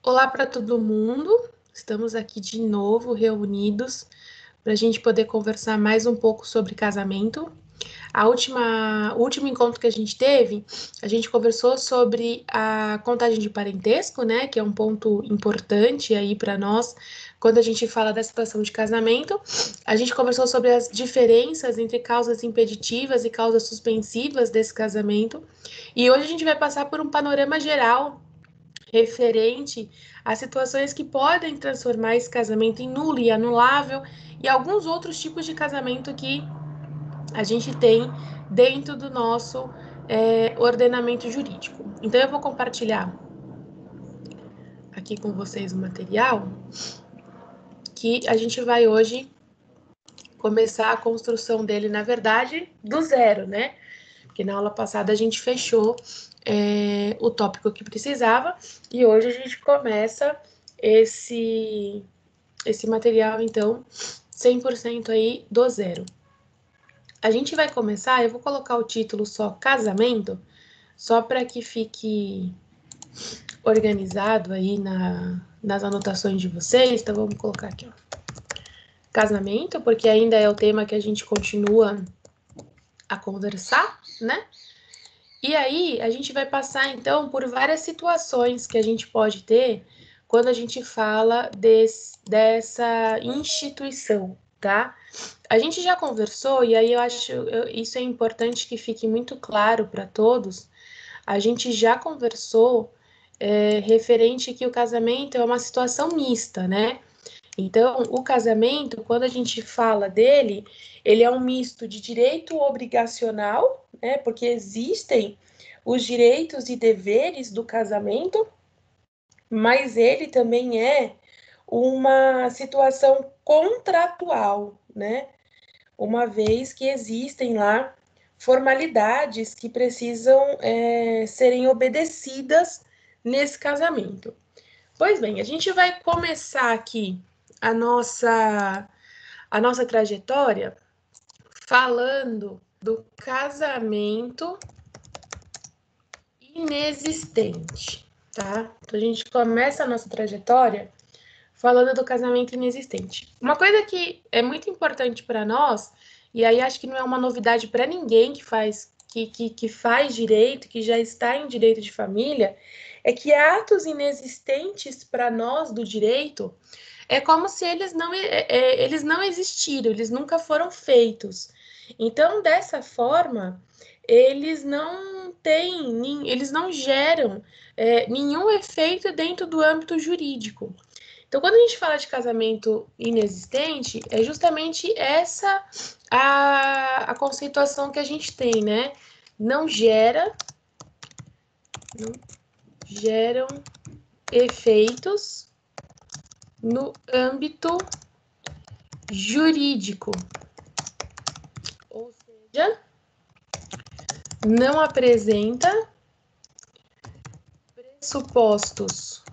Olá para todo mundo, estamos aqui de novo reunidos para a gente poder conversar mais um pouco sobre casamento. O último encontro que a gente teve, a gente conversou sobre a contagem de parentesco, né, que é um ponto importante aí para nós quando a gente fala da situação de casamento. A gente conversou sobre as diferenças entre causas impeditivas e causas suspensivas desse casamento. E hoje a gente vai passar por um panorama geral referente a situações que podem transformar esse casamento em nulo e anulável e alguns outros tipos de casamento que a gente tem dentro do nosso ordenamento jurídico. Então, eu vou compartilhar aqui com vocês o material que a gente vai hoje começar a construção dele, na verdade, do zero, né? Porque na aula passada a gente fechou o tópico que precisava e hoje a gente começa esse material, então, 100% aí do zero. A gente vai começar, eu vou colocar o título só casamento, só para que fique organizado aí nas anotações de vocês. Então, vamos colocar aqui, ó, casamento, porque ainda é o tema que a gente continua a conversar, né? E aí, a gente vai passar, então, por várias situações que a gente pode ter quando a gente fala dessa instituição, tá? A gente já conversou, e aí eu acho isso é importante que fique muito claro para todos. A gente já conversou referente que o casamento é uma situação mista, né? Então, o casamento, quando a gente fala dele, ele é um misto de direito obrigacional, né? Porque existem os direitos e deveres do casamento, mas ele também é uma situação contratual, né? Uma vez que existem lá formalidades que precisam serem obedecidas nesse casamento. Pois bem, a gente vai começar aqui a nossa trajetória falando do casamento inexistente, tá? Então a gente começa a nossa trajetória falando do casamento inexistente. Uma coisa que é muito importante para nós, e aí acho que não é uma novidade para ninguém que faz direito, que já está em direito de família, é que atos inexistentes para nós do direito é como se eles não existiram, eles nunca foram feitos. Então, dessa forma, eles não geram nenhum efeito dentro do âmbito jurídico. Então, quando a gente fala de casamento inexistente, é justamente essa a conceituação que a gente tem, né? Não geram efeitos no âmbito jurídico, ou seja, não apresenta pressupostos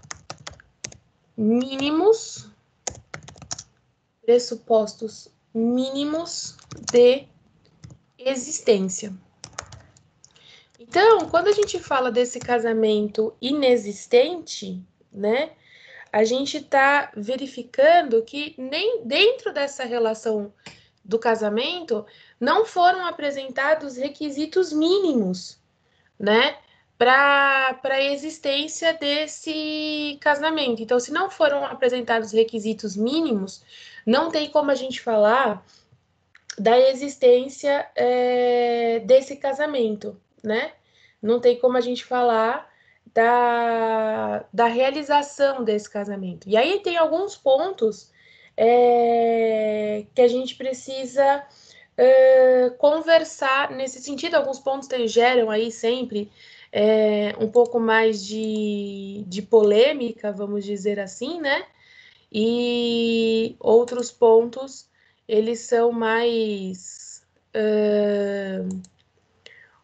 mínimos, de existência. Então, quando a gente fala desse casamento inexistente, né, a gente está verificando que nem dentro dessa relação do casamento não foram apresentados requisitos mínimos, né, para a existência desse casamento. Então, se não foram apresentados requisitos mínimos, não tem como a gente falar da existência desse casamento, né? Não tem como a gente falar da realização desse casamento. E aí tem alguns pontos que a gente precisa conversar nesse sentido. Alguns pontos geram aí sempre um pouco mais de polêmica, vamos dizer assim, né? E outros pontos, eles são mais...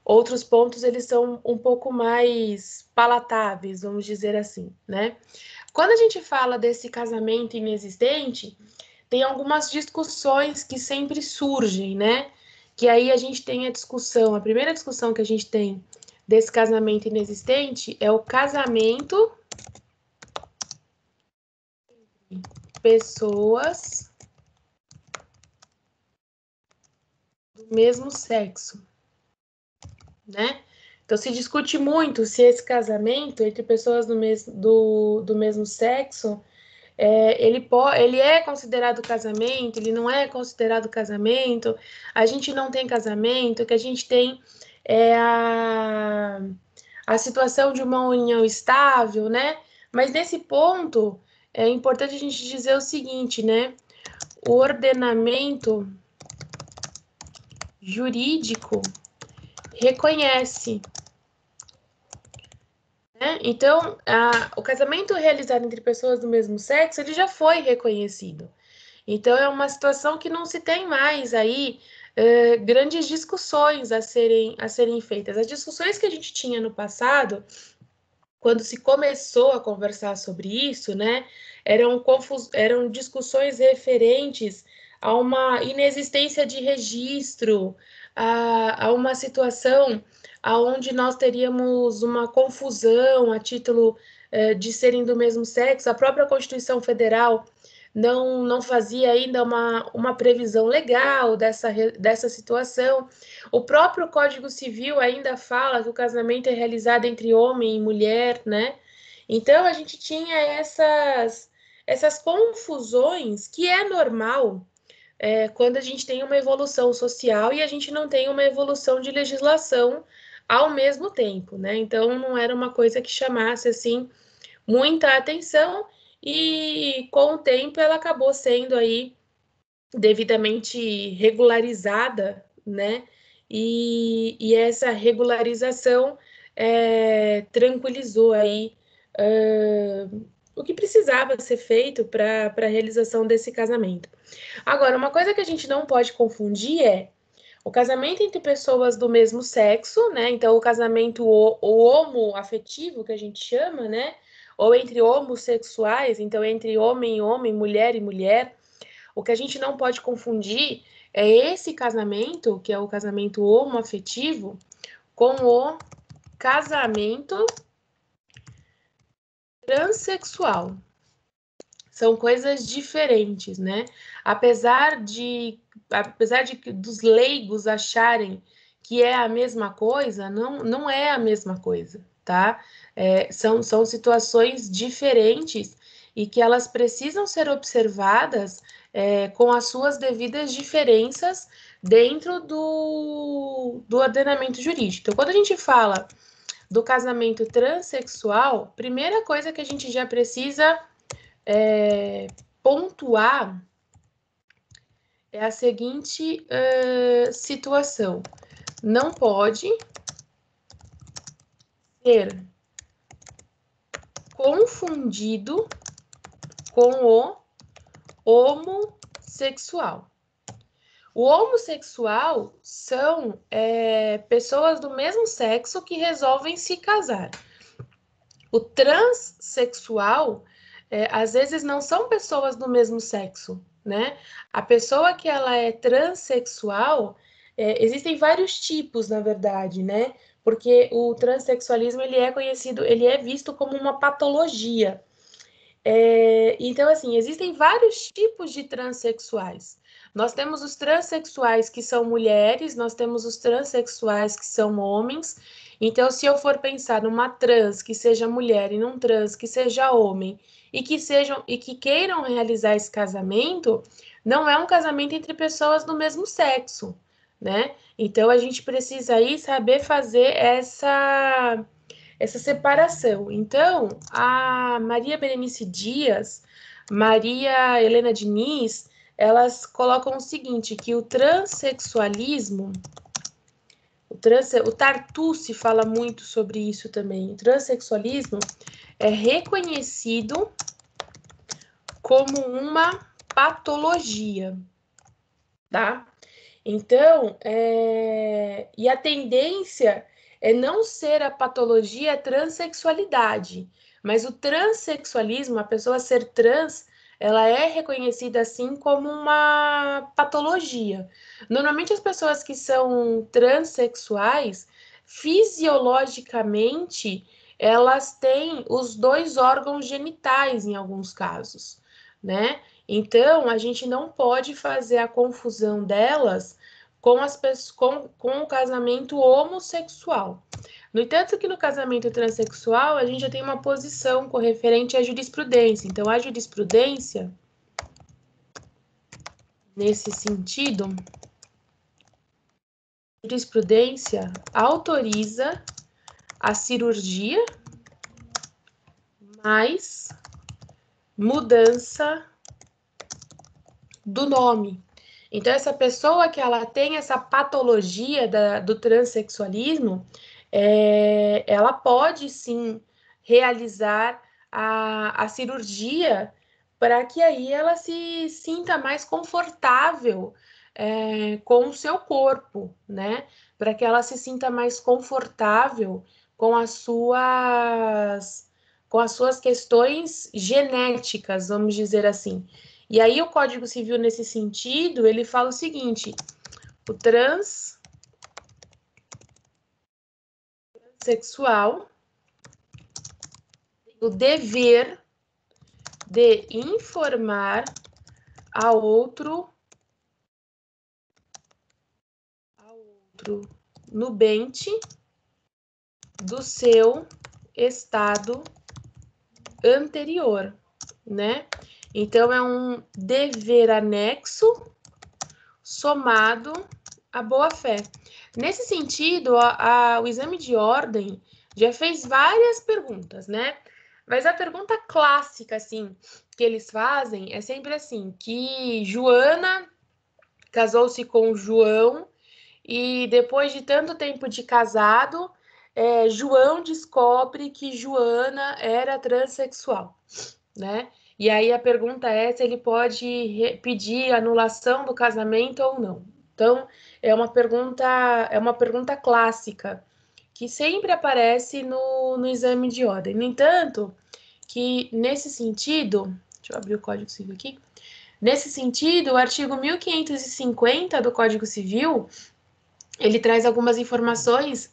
outros pontos, eles são um pouco mais palatáveis, vamos dizer assim, né? Quando a gente fala desse casamento inexistente, tem algumas discussões que sempre surgem, né? Que aí a gente tem a primeira discussão que a gente tem desse casamento inexistente é o casamento pessoas do mesmo sexo, né? Então, se discute muito se esse casamento entre pessoas do mesmo sexo, ele é considerado casamento, ele não é considerado casamento, a gente não tem casamento, o que a gente tem é a situação de uma união estável, né? Mas nesse ponto, é importante a gente dizer o seguinte, né? O ordenamento jurídico reconhece, né? Então, o casamento realizado entre pessoas do mesmo sexo, ele já foi reconhecido. Então, é uma situação que não se tem mais aí grandes discussões a serem feitas. As discussões que a gente tinha no passado, quando se começou a conversar sobre isso, né, eram discussões referentes a uma inexistência de registro, a uma situação onde nós teríamos uma confusão a título de serem do mesmo sexo. A própria Constituição Federal não fazia ainda uma previsão legal dessa situação. O próprio Código Civil ainda fala que o casamento é realizado entre homem e mulher, né? Então a gente tinha essas confusões que é normal quando a gente tem uma evolução social e a gente não tem uma evolução de legislação ao mesmo tempo, né? Então não era uma coisa que chamasse assim muita atenção e com o tempo ela acabou sendo aí devidamente regularizada, né? E essa regularização tranquilizou aí o que precisava ser feito para a realização desse casamento. Agora, uma coisa que a gente não pode confundir é o casamento entre pessoas do mesmo sexo, né? Então, o casamento o homoafetivo, que a gente chama, né? Ou entre homossexuais, então entre homem e homem, mulher e mulher. O que a gente não pode confundir é esse casamento, que é o casamento homoafetivo, com o casamento transexual. São coisas diferentes, né? Apesar de dos leigos acharem que é a mesma coisa, não é a mesma coisa, tá? São situações diferentes e que elas precisam ser observadas com as suas devidas diferenças dentro do ordenamento jurídico. Então, quando a gente fala do casamento transexual, primeira coisa que a gente já precisa pontuar é a seguinte situação: não pode ser confundido com o homossexual. O homossexual são pessoas do mesmo sexo que resolvem se casar. O transexual, às vezes, não são pessoas do mesmo sexo, né? A pessoa que ela é transexual, existem vários tipos, na verdade, né? Porque o transexualismo, ele é conhecido, ele é visto como uma patologia. Então, assim, existem vários tipos de transexuais. Nós temos os transexuais que são mulheres, nós temos os transexuais que são homens. Então, se eu for pensar numa trans que seja mulher e num trans que seja homem e que queiram realizar esse casamento, não é um casamento entre pessoas do mesmo sexo, né? Então, a gente precisa aí saber fazer essa separação. Então, a Maria Berenice Dias, Maria Helena Diniz, elas colocam o seguinte, que o transexualismo, o Tartucci fala muito sobre isso também, o transexualismo é reconhecido como uma patologia, tá? Então, e a tendência é não ser a patologia a transexualidade, mas o transexualismo, a pessoa ser trans, ela é reconhecida assim como uma patologia. Normalmente as pessoas que são transexuais, fisiologicamente, elas têm os dois órgãos genitais em alguns casos. né? Então, a gente não pode fazer a confusão delas com, com o casamento homossexual. No entanto, que no casamento transexual, a gente já tem uma posição referente à jurisprudência. Então, a jurisprudência, nesse sentido, a jurisprudência autoriza a cirurgia mais mudança do nome. Então, essa pessoa que ela tem essa patologia do transexualismo, ela pode sim realizar a cirurgia para que aí ela se sinta mais confortável com o seu corpo, né? Para que ela se sinta mais confortável com com as suas questões genéticas, vamos dizer assim. E aí o Código Civil, nesse sentido, ele fala o seguinte: o transexual tem o dever de informar ao outro nubente do seu estado anterior, né? Então, é um dever anexo somado à boa-fé. Nesse sentido, o exame de ordem já fez várias perguntas, né? Mas a pergunta clássica, assim, que eles fazem é sempre assim, que Joana casou-se com João e depois de tanto tempo de casado, João descobre que Joana era transexual, né? E aí a pergunta é se ele pode pedir anulação do casamento ou não. Então, é uma pergunta clássica que sempre aparece no exame de ordem. No entanto, que nesse sentido, deixa eu abrir o Código Civil aqui. Nesse sentido, o artigo 1550 do Código Civil, ele traz algumas informações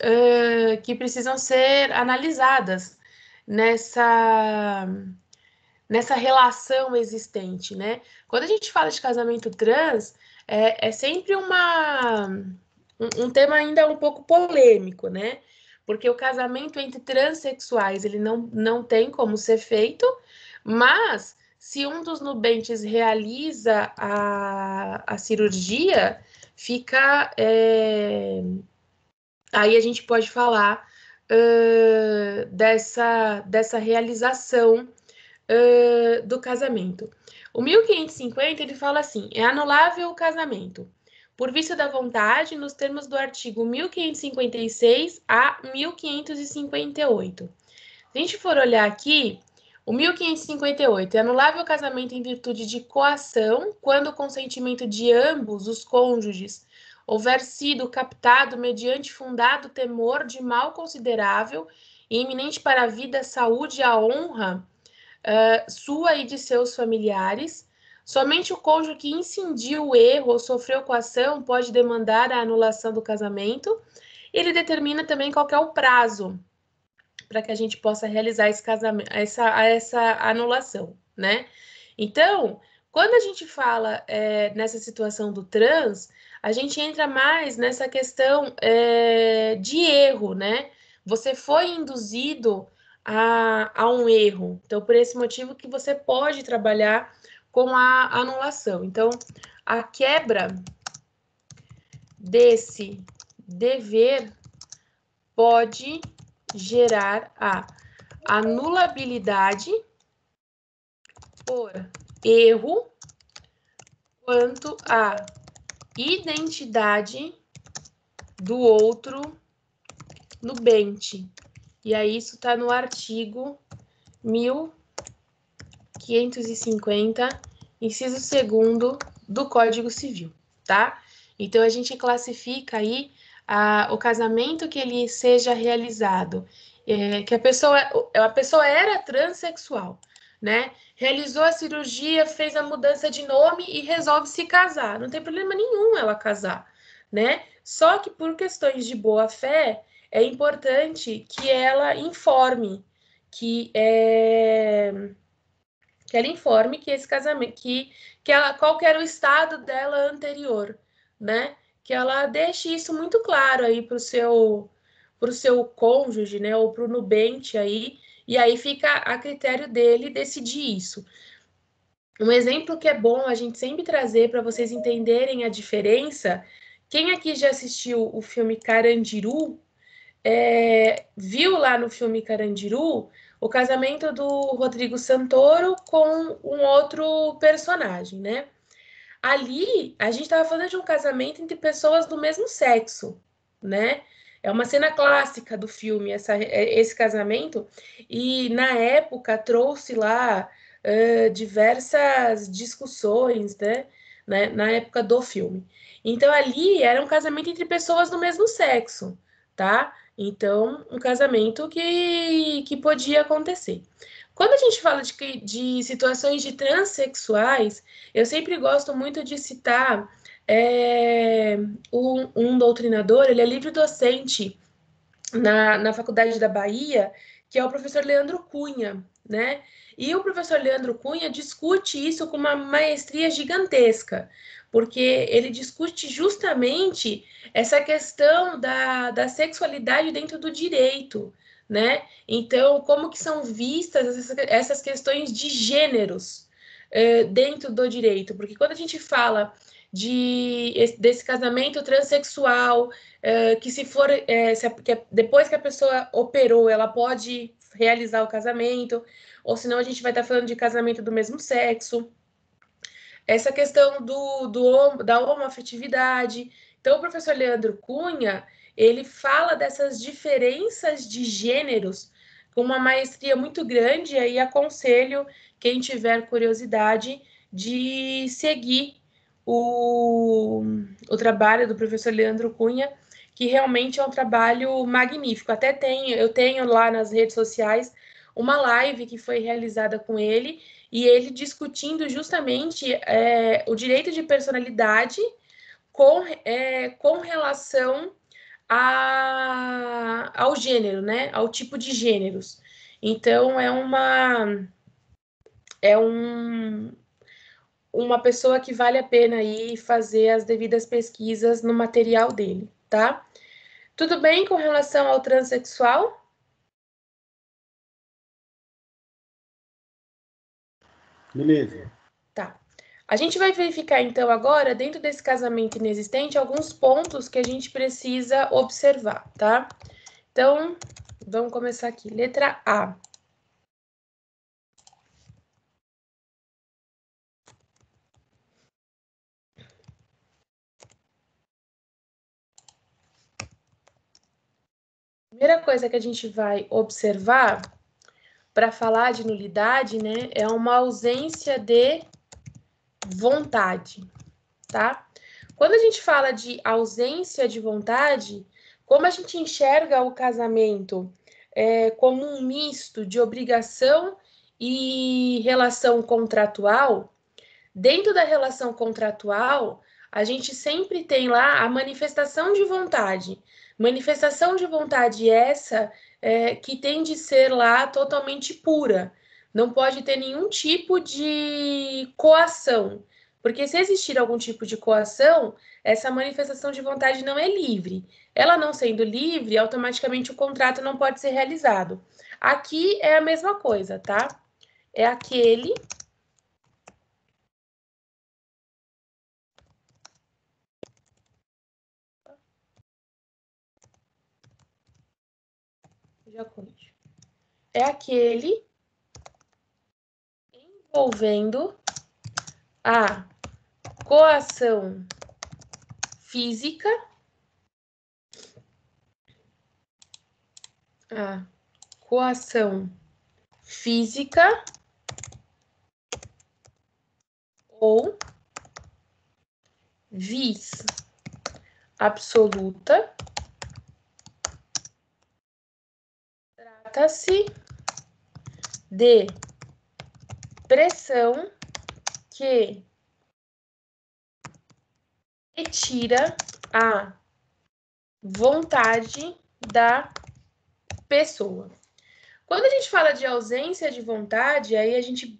que precisam ser analisadas nessa relação existente, né? Quando a gente fala de casamento trans, é sempre um tema ainda um pouco polêmico, né? Porque o casamento entre transexuais, ele não tem como ser feito, mas se um dos nubentes realiza a cirurgia, fica... aí a gente pode falar dessa realização do casamento. O 1550 ele fala assim: é anulável o casamento por vista da vontade nos termos do artigo 1556 a 1558. Se a gente for olhar aqui, o 1558 é anulável o casamento em virtude de coação quando o consentimento de ambos os cônjuges houver sido captado mediante fundado temor de mal considerável e iminente para a vida, a saúde e a honra sua e de seus familiares. Somente o cônjuge que incidiu o erro ou sofreu coação pode demandar a anulação do casamento. Ele determina também qual é o prazo para que a gente possa realizar esse casamento, essa anulação, né? Então, quando a gente fala nessa situação do trans, a gente entra mais nessa questão de erro, né? Você foi induzido a um erro. Então, por esse motivo que você pode trabalhar com a anulação. Então, a quebra desse dever pode gerar a anulabilidade por erro quanto à identidade do outro nubente. E aí isso está no artigo 1550, inciso 2º do Código Civil, tá? Então, a gente classifica aí o casamento que ele seja realizado, que a pessoa era transexual, né? Realizou a cirurgia, fez a mudança de nome e resolve se casar. Não tem problema nenhum ela casar, né? Só que por questões de boa fé, é importante que ela informe que que ela informe que esse casamento, qual que era o estado dela anterior, né? Que ela deixe isso muito claro aí para o seu cônjuge, né? Ou para o nubente aí, e aí fica a critério dele decidir isso. Um exemplo que é bom a gente sempre trazer para vocês entenderem a diferença. Quem aqui já assistiu o filme Carandiru, viu lá no filme Carandiru o casamento do Rodrigo Santoro com um outro personagem, né? Ali a gente estava falando de um casamento entre pessoas do mesmo sexo, né? É uma cena clássica do filme, esse casamento, e na época trouxe lá diversas discussões, né? Na época do filme. Então ali era um casamento entre pessoas do mesmo sexo, tá? Então, um casamento que podia acontecer. Quando a gente fala de situações de transexuais, eu sempre gosto muito de citar um doutrinador, ele é livre-docente na Faculdade da Bahia, que é o professor Leandro Cunha, né? E o professor Leandro Cunha discute isso com uma maestria gigantesca, porque ele discute justamente essa questão da sexualidade dentro do direito, né? Então, como que são vistas essas questões de gêneros dentro do direito? Porque quando a gente fala desse casamento transexual, que se for depois que a pessoa operou, ela pode realizar o casamento, ou senão a gente vai estar falando de casamento do mesmo sexo. Essa questão da homoafetividade. Então, o professor Leandro Cunha, ele fala dessas diferenças de gêneros com uma maestria muito grande, e aí aconselho quem tiver curiosidade de seguir o trabalho do professor Leandro Cunha, que realmente é um trabalho magnífico. Eu tenho lá nas redes sociais uma live que foi realizada com ele, e ele discutindo justamente o direito de personalidade com relação ao gênero, né? Ao tipo de gêneros. Então, é uma pessoa que vale a pena aí fazer as devidas pesquisas no material dele, tá? Tudo bem com relação ao transexual? Beleza. Tá. A gente vai verificar, então, agora, dentro desse casamento inexistente, alguns pontos que a gente precisa observar, tá? Então, vamos começar aqui. Letra A. Primeira coisa que a gente vai observar para falar de nulidade, né, é uma ausência de vontade, tá? Quando a gente fala de ausência de vontade, como a gente enxerga o casamento como um misto de obrigação e relação contratual, dentro da relação contratual, a gente sempre tem lá a manifestação de vontade. Manifestação de vontade essa que tem de ser lá totalmente pura. Não pode ter nenhum tipo de coação. Porque se existir algum tipo de coação, essa manifestação de vontade não é livre. Ela não sendo livre, automaticamente o contrato não pode ser realizado. Aqui é a mesma coisa, tá? É aquele já corrijo. É aquele envolvendo a coação física, a coação física ou vis absoluta. Trata-se de pressão que retira a vontade da pessoa. Quando a gente fala de ausência de vontade, aí a gente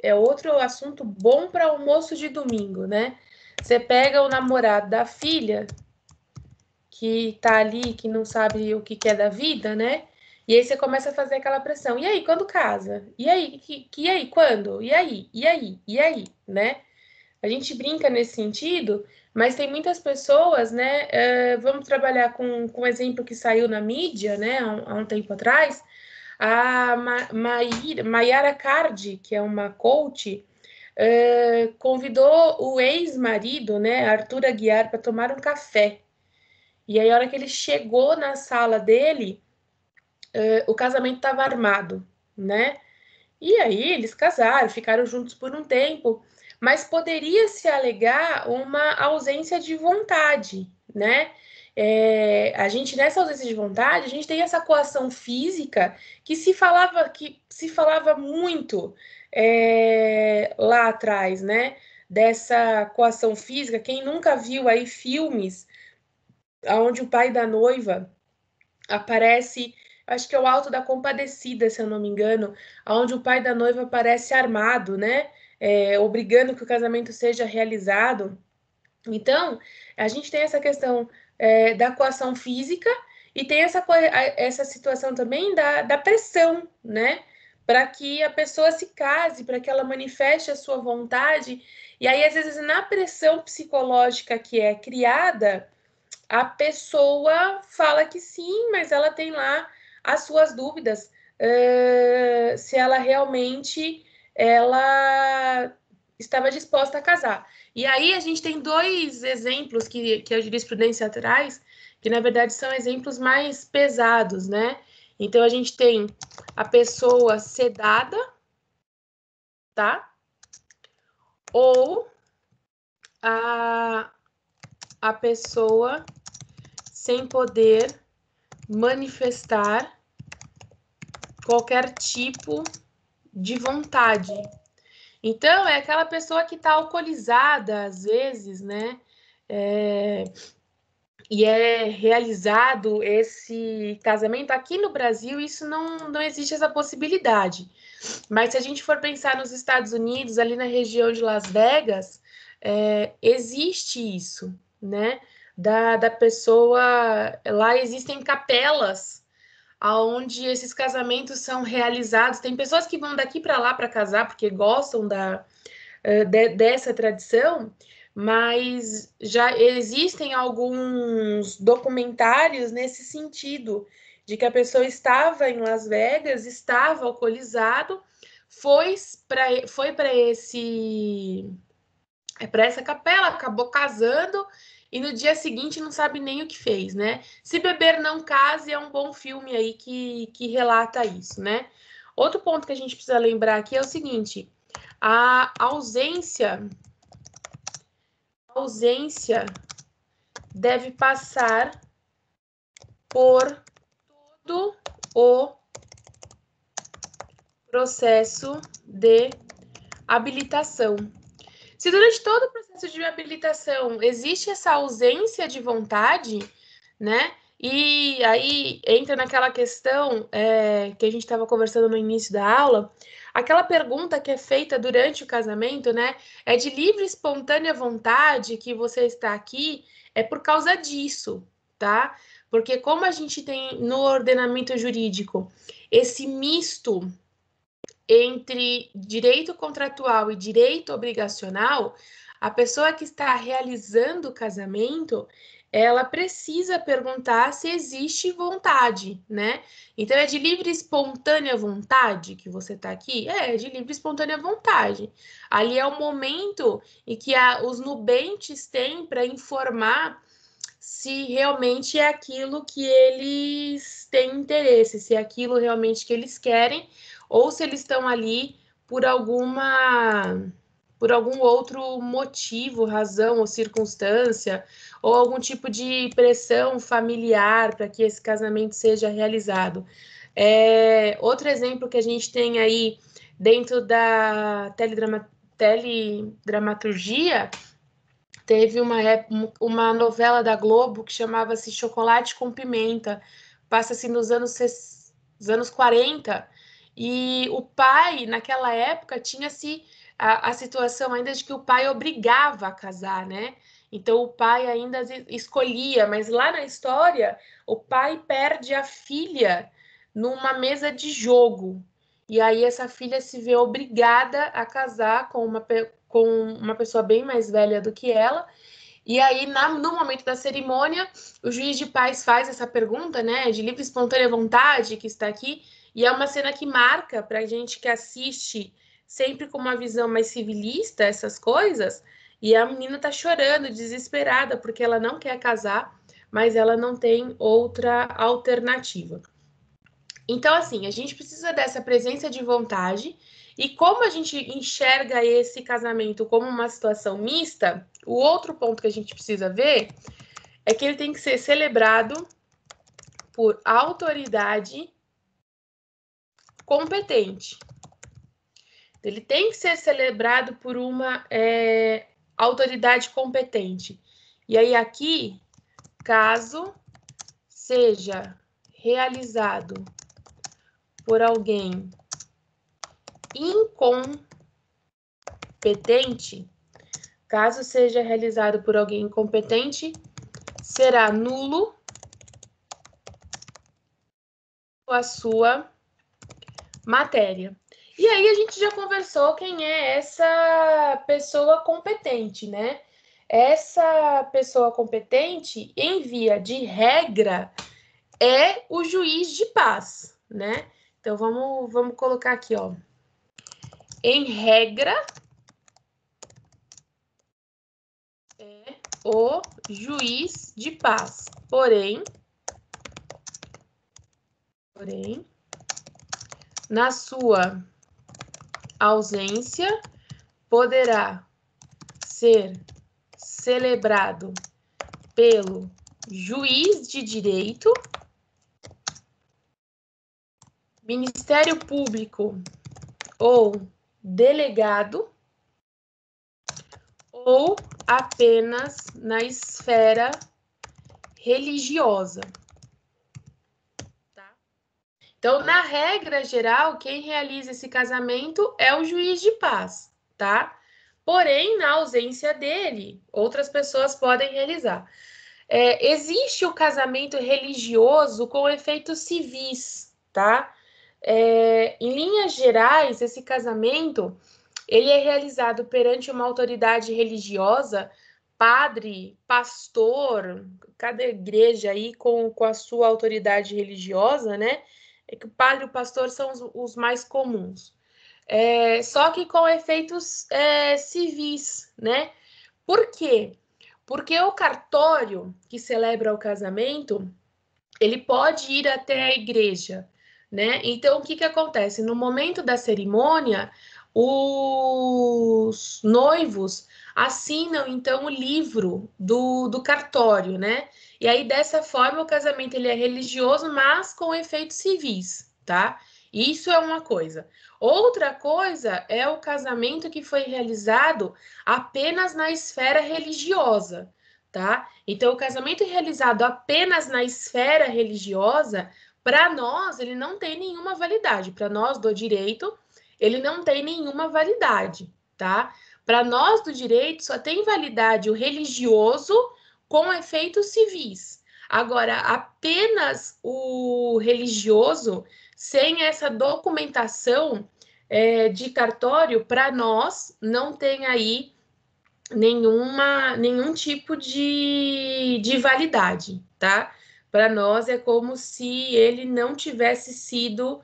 é outro assunto bom para almoço de domingo, né? Você pega o namorado da filha, que tá ali, que não sabe o que é da vida, né? E aí você começa a fazer aquela pressão. E aí, quando casa? E aí, e aí, quando? E aí? E aí? E aí? Né? A gente brinca nesse sentido, mas tem muitas pessoas, né? Vamos trabalhar com um exemplo que saiu na mídia, né? Há um tempo atrás. A Mayara Cardi, que é uma coach, convidou o ex-marido, né, Arthur Aguiar, para tomar um café. E aí, a hora que ele chegou na sala dele, o casamento estava armado, né? E aí eles casaram, ficaram juntos por um tempo, mas poderia se alegar uma ausência de vontade, né? A gente, nessa ausência de vontade, a gente tem essa coação física que se falava muito lá atrás, né? Dessa coação física, quem nunca viu aí filmes onde o pai da noiva aparece, acho que é o Alto da Compadecida, se eu não me engano, onde o pai da noiva aparece armado, né? Obrigando que o casamento seja realizado. Então, a gente tem essa questão da coação física e tem essa situação também da pressão, né? Para que a pessoa se case, para que ela manifeste a sua vontade. E aí, às vezes, na pressão psicológica que é criada, a pessoa fala que sim, mas ela tem lá as suas dúvidas, se ela realmente ela estava disposta a casar. E aí a gente tem dois exemplos que a jurisprudência traz, que na verdade são exemplos mais pesados, né? Então a gente tem a pessoa sedada, tá? Ou a pessoa sem poder manifestar qualquer tipo de vontade. Então, é aquela pessoa que está alcoolizada, às vezes, né? E é realizado esse casamento. Aqui no Brasil, isso não existe essa possibilidade. Mas se a gente for pensar nos Estados Unidos, ali na região de Las Vegas, existe isso, né? Da pessoa. Lá existem capelas aonde esses casamentos são realizados. Tem pessoas que vão daqui para lá para casar porque gostam dessa tradição, mas já existem alguns documentários nesse sentido, de que a pessoa estava em Las Vegas, estava alcoolizado, foi para essa capela, acabou casando e no dia seguinte não sabe nem o que fez, né? Se Beber Não Case é um bom filme aí que relata isso, né? Outro ponto que a gente precisa lembrar aqui é o seguinte: a ausência deve passar por todo o processo de habilitação. Se durante todo o processo de habilitação existe essa ausência de vontade, né? E aí entra naquela questão que a gente estava conversando no início da aula, aquela pergunta que é feita durante o casamento, né? É de livre e espontânea vontade que você está aqui, é por causa disso, tá? Porque como a gente tem no ordenamento jurídico esse misto entre direito contratual e direito obrigacional, a pessoa que está realizando o casamento, ela precisa perguntar se existe vontade, né? Então, é de livre e espontânea vontade que você está aqui? É de livre e espontânea vontade. Ali é o momento em que os nubentes têm para informar se realmente é aquilo que eles têm interesse, se é aquilo realmente que eles querem, ou se eles estão ali por por algum outro motivo, razão ou circunstância, ou algum tipo de pressão familiar para que esse casamento seja realizado. Outro exemplo que a gente tem aí dentro da teledramaturgia, teve uma novela da Globo que chamava-se Chocolate com Pimenta, passa-se nos anos 40, E o pai, naquela época, tinha-se a situação ainda de que o pai obrigava a casar, né? Então, o pai ainda escolhia, mas lá na história, o pai perde a filha numa mesa de jogo. E aí, essa filha se vê obrigada a casar com uma pessoa bem mais velha do que ela. E aí, no momento da cerimônia, o juiz de paz faz essa pergunta, né, de livre e espontânea vontade, que está aqui, e é uma cena que marca para a gente que assiste sempre com uma visão mais civilista essas coisas, e a menina tá chorando, desesperada, porque ela não quer casar, mas ela não tem outra alternativa. Então, assim, a gente precisa dessa presença de vontade, e como a gente enxerga esse casamento como uma situação mista, o outro ponto que a gente precisa ver é que ele tem que ser celebrado por autoridade competente. Ele tem que ser celebrado por uma autoridade competente. E aí, aqui, caso seja realizado por alguém incompetente, caso seja realizado por alguém incompetente, será nulo a sua matéria. E aí a gente já conversou quem é essa pessoa competente, né? Essa pessoa competente, em via de regra, é o juiz de paz, né? Então vamos colocar aqui, ó. Em regra, é o juiz de paz. Porém, na sua ausência, poderá ser celebrado pelo juiz de direito, Ministério Público ou delegado, ou apenas na esfera religiosa. Tá? Então, na regra geral, quem realiza esse casamento é o juiz de paz, tá? Porém, na ausência dele, outras pessoas podem realizar. Existe o casamento religioso com efeitos civis, tá? Em linhas gerais, esse casamento ele é realizado perante uma autoridade religiosa, padre, pastor, cada igreja aí com a sua autoridade religiosa, né? É que o padre e o pastor são os mais comuns. Só que com efeitos civis, né? Por quê? Porque o cartório que celebra o casamento, ele pode ir até a igreja, né? Então, o que que acontece? No momento da cerimônia, os noivos assinam, então, o livro do cartório, né? E aí, dessa forma, o casamento ele é religioso, mas com efeitos civis, tá? Isso é uma coisa. Outra coisa é o casamento que foi realizado apenas na esfera religiosa, tá? Então, o casamento realizado apenas na esfera religiosa, para nós, ele não tem nenhuma validade. Para nós do direito, ele não tem nenhuma validade, tá? Para nós do direito, só tem validade o religioso com efeitos civis. Agora, apenas o religioso, sem essa documentação de cartório, para nós, não tem aí nenhum tipo de validade, tá? Para nós é como se ele não tivesse sido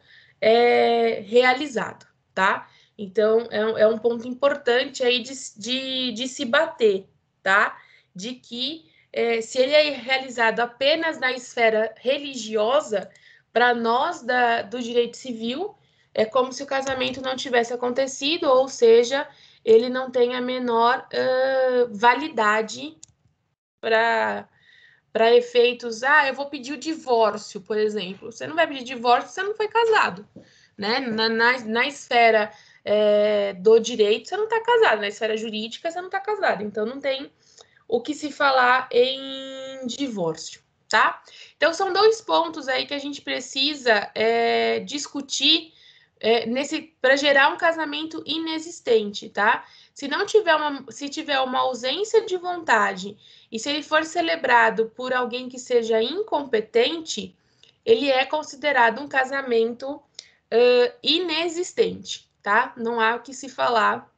realizado, tá? Então é um ponto importante aí de se bater, tá? De que se ele é realizado apenas na esfera religiosa, para nós do direito civil, é como se o casamento não tivesse acontecido, ou seja, ele não tem a menor validade para efeitos. Eu vou pedir o divórcio, por exemplo. Você não vai pedir divórcio, você não foi casado, né? Na esfera do direito, você não está casado, na esfera jurídica, você não está casado. Então, não tem o que se falar em divórcio, tá? Então, são dois pontos aí que a gente precisa discutir para gerar um casamento inexistente, tá? Se tiver uma ausência de vontade e se ele for celebrado por alguém que seja incompetente, ele é considerado um casamento inexistente, tá? Não há o que se falar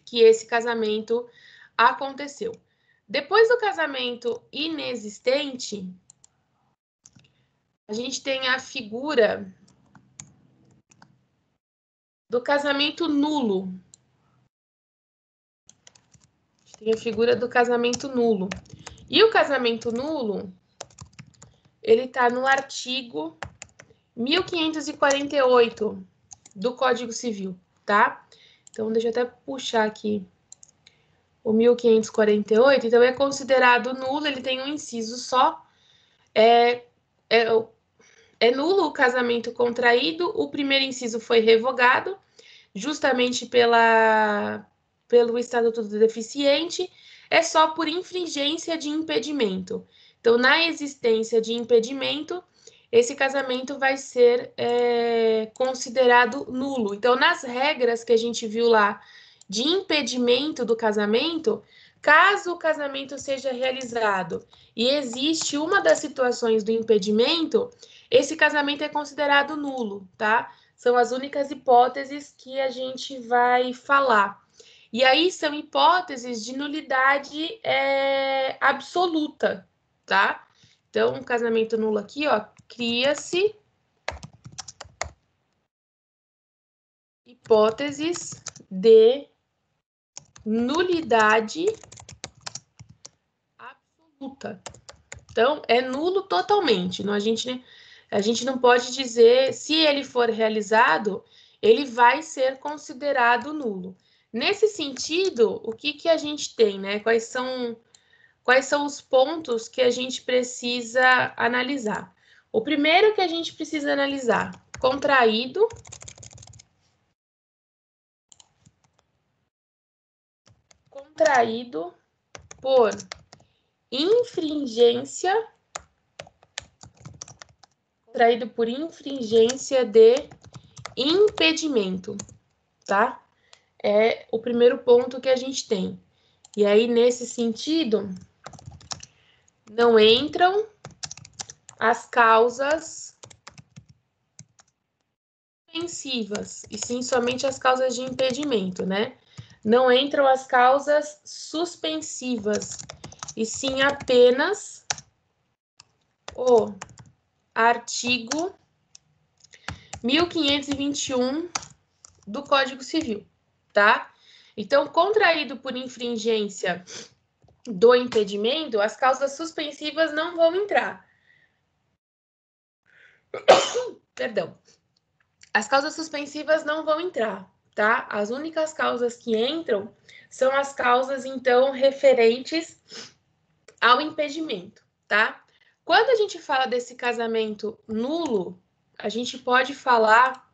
que esse casamento aconteceu. Depois do casamento inexistente, a gente tem a figura do casamento nulo. Tem a figura do casamento nulo. E o casamento nulo, ele está no artigo 1548 do Código Civil, tá? Então, deixa eu até puxar aqui o 1548. Então, é considerado nulo, ele tem um inciso só. É nulo o casamento contraído, o primeiro inciso foi revogado, justamente pelo Estatuto do Deficiente, é só por infringência de impedimento. Então, na existência de impedimento, esse casamento vai ser considerado nulo. Então, nas regras que a gente viu lá de impedimento do casamento, caso o casamento seja realizado e existe uma das situações do impedimento, esse casamento é considerado nulo, tá? São as únicas hipóteses que a gente vai falar. E aí são hipóteses de nulidade absoluta, tá? Então, um casamento nulo aqui, ó, cria-se hipóteses de nulidade absoluta. Então, é nulo totalmente. A gente não pode dizer, se ele for realizado, ele vai ser considerado nulo. Nesse sentido, o que a gente tem, né? Quais são os pontos que a gente precisa analisar? O primeiro que a gente precisa analisar, contraído por infringência de impedimento, tá? É o primeiro ponto que a gente tem. E aí, nesse sentido, não entram as causas suspensivas, e sim somente as causas de impedimento, né? Não entram as causas suspensivas, e sim apenas o artigo 1521 do Código Civil, tá? Então, contraído por infringência do impedimento, as causas suspensivas não vão entrar. Perdão. As causas suspensivas não vão entrar, tá? As únicas causas que entram são as causas, então, referentes ao impedimento, tá? Quando a gente fala desse casamento nulo, a gente pode falar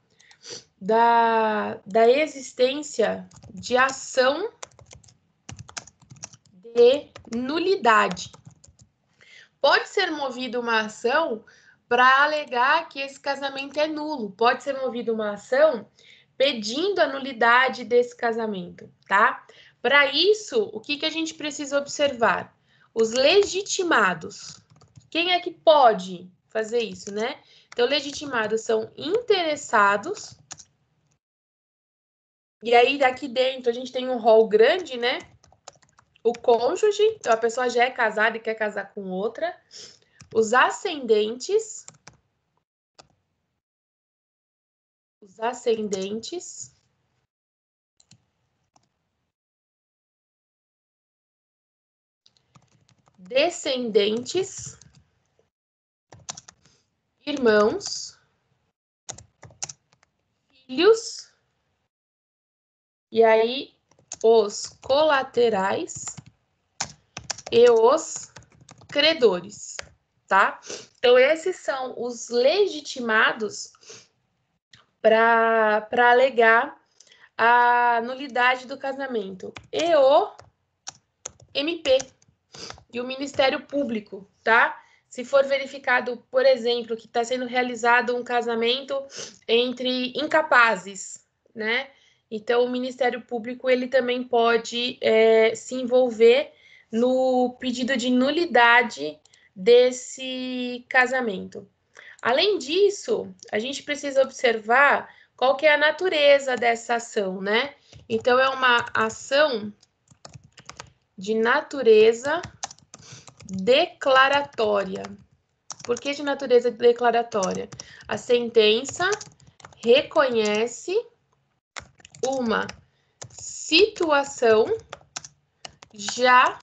da existência de ação de nulidade. Pode ser movida uma ação para alegar que esse casamento é nulo. Pode ser movida uma ação pedindo a nulidade desse casamento, tá? Para isso, o que a gente precisa observar? Os legitimados. Quem é que pode fazer isso, né? Então, legitimados são interessados. E aí, daqui dentro, a gente tem um rol grande, né? O cônjuge, então a pessoa já é casada e quer casar com outra. Os ascendentes. Descendentes, irmãos, filhos, e aí os colaterais e os credores, tá? Então, esses são os legitimados para alegar a nulidade do casamento. E o MP e o Ministério Público, tá? se for verificado, por exemplo, que está sendo realizado um casamento entre incapazes, né? Então, o Ministério Público ele também pode se envolver no pedido de nulidade desse casamento. Além disso, a gente precisa observar qual que é a natureza dessa ação, né? Então, é uma ação de natureza declaratória. Por que de natureza declaratória? A sentença reconhece uma situação já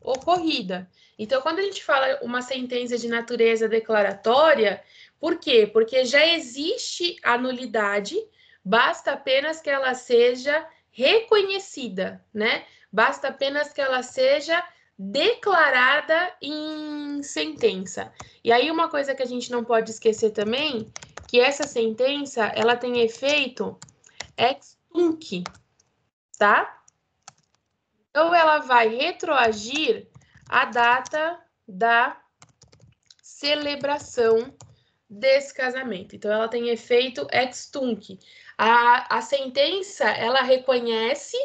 ocorrida. Então, quando a gente fala uma sentença de natureza declaratória, por quê? Porque já existe a nulidade, basta apenas que ela seja reconhecida, né? Basta apenas que ela seja declarada em sentença. E aí, uma coisa que a gente não pode esquecer também, que essa sentença, ela tem efeito ex tunc, tá? Então, ela vai retroagir a data da celebração desse casamento. Então, ela tem efeito ex tunc. A sentença, ela reconhece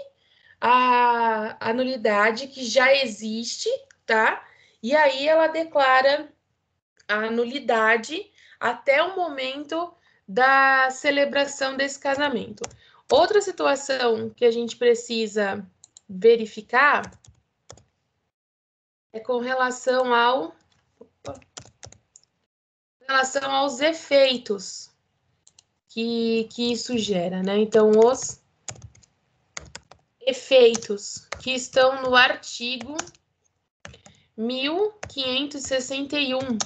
a nulidade que já existe, tá? E aí ela declara a nulidade até o momento da celebração desse casamento. Outra situação que a gente precisa verificar é com relação aos efeitos que isso gera, né? Então, os efeitos que estão no artigo 1561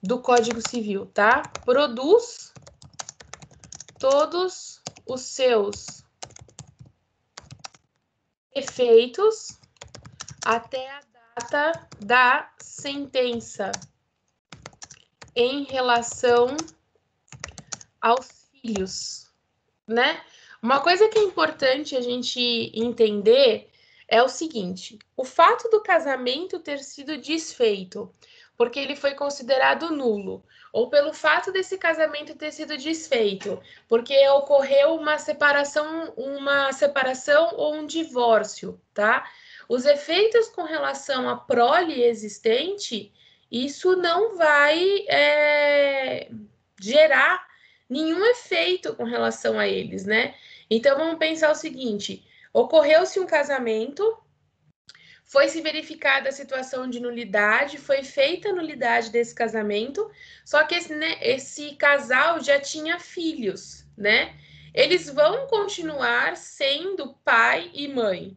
do Código Civil, tá? Produz todos os seus efeitos até a data da sentença em relação aos filhos, né? Uma coisa que é importante a gente entender é o seguinte: o fato do casamento ter sido desfeito porque ele foi considerado nulo, ou pelo fato desse casamento ter sido desfeito porque ocorreu uma separação ou um divórcio, tá? Os efeitos com relação à prole existente, isso não vai gerar nenhum efeito com relação a eles, né? Então vamos pensar o seguinte: ocorreu-se um casamento, foi-se verificada a situação de nulidade, foi feita a nulidade desse casamento, só que esse casal já tinha filhos, né? Eles vão continuar sendo pai e mãe.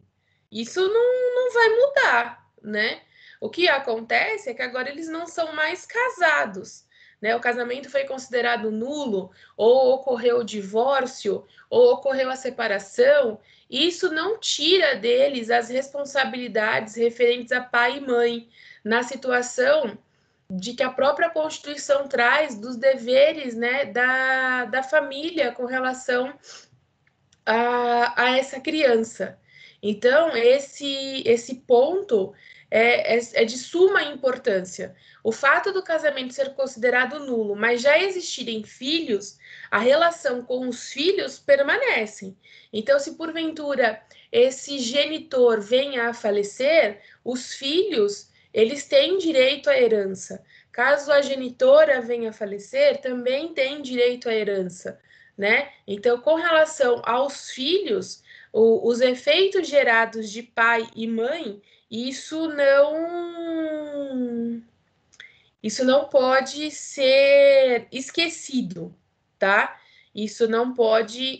Isso não vai mudar, né? O que acontece é que agora eles não são mais casados, né? O casamento foi considerado nulo, ou ocorreu o divórcio, ou ocorreu a separação. Isso não tira deles as responsabilidades referentes a pai e mãe, na situação de que a própria Constituição traz dos deveres, né, da família com relação a essa criança. Então, esse ponto é de suma importância. O fato do casamento ser considerado nulo, mas já existirem filhos, a relação com os filhos permanece. Então, se porventura esse genitor venha a falecer, os filhos, eles têm direito à herança. Caso a genitora venha a falecer, também tem direito à herança, né? Então, com relação aos filhos, os efeitos gerados de pai e mãe, isso não pode ser esquecido, tá? Isso não pode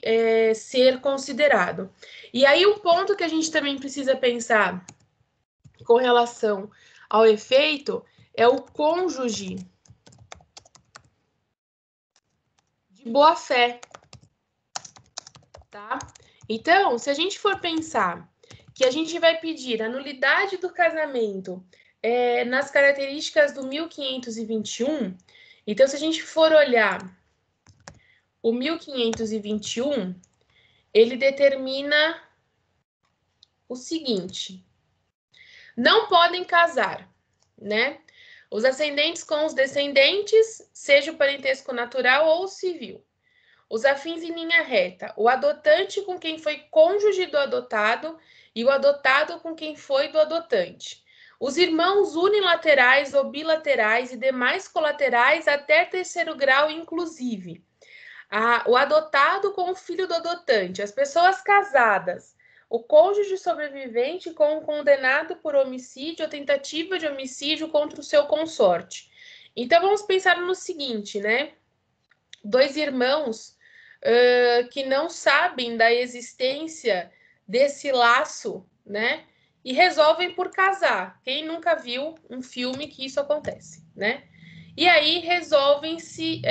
ser considerado. E aí, um ponto que a gente também precisa pensar com relação ao efeito é o cônjuge de boa-fé, tá? Então, se a gente for pensar que a gente vai pedir a nulidade do casamento nas características do 1521, então, se a gente for olhar o 1521, ele determina o seguinte: não podem casar né? Os ascendentes com os descendentes, seja o parentesco natural ou civil. Os afins em linha reta, o adotante com quem foi cônjuge do adotado e o adotado com quem foi do adotante. Os irmãos unilaterais ou bilaterais e demais colaterais até terceiro grau, inclusive. O adotado com o filho do adotante, as pessoas casadas, o cônjuge sobrevivente com o condenado por homicídio ou tentativa de homicídio contra o seu consorte. Então, vamos pensar no seguinte, né? Dois irmãos que não sabem da existência desse laço, né? E resolvem por casar. Quem nunca viu um filme que isso acontece, né? E aí resolvem se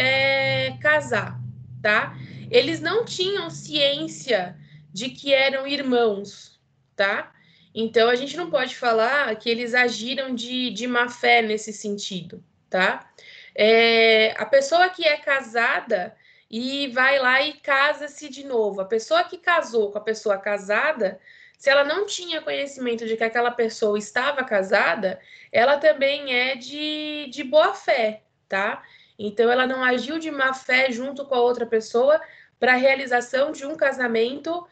casar, tá? Eles não tinham ciência de que eram irmãos, tá? Então a gente não pode falar que eles agiram de má fé nesse sentido, tá? A pessoa que é casada e vai lá e casa-se de novo. A pessoa que casou com a pessoa casada, se ela não tinha conhecimento de que aquela pessoa estava casada, ela também é de boa fé, tá? Então, ela não agiu de má fé junto com a outra pessoa para a realização de um casamento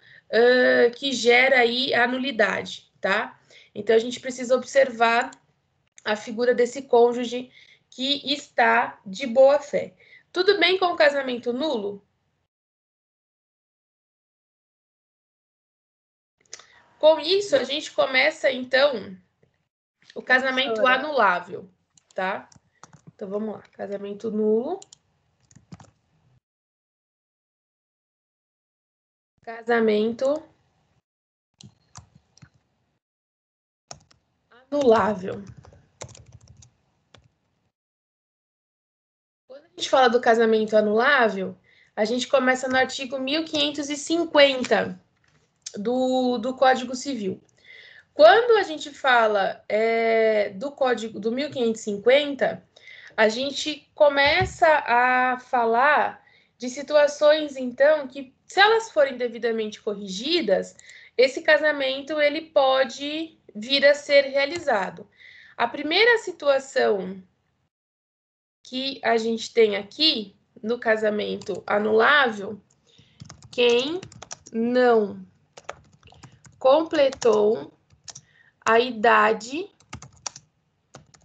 que gera aí a nulidade, tá? Então, a gente precisa observar a figura desse cônjuge que está de boa fé. Tudo bem com o casamento nulo? Com isso, a gente começa, então, o casamento anulável, tá? Então, vamos lá. Casamento nulo. Casamento anulável. Quando a gente fala do casamento anulável, a gente começa no artigo 1550 do Código Civil. Quando a gente fala do Código do 1550, a gente começa a falar de situações, então, que, se elas forem devidamente corrigidas, esse casamento ele pode vir a ser realizado. A primeira situação que a gente tem aqui no casamento anulável, quem não completou a idade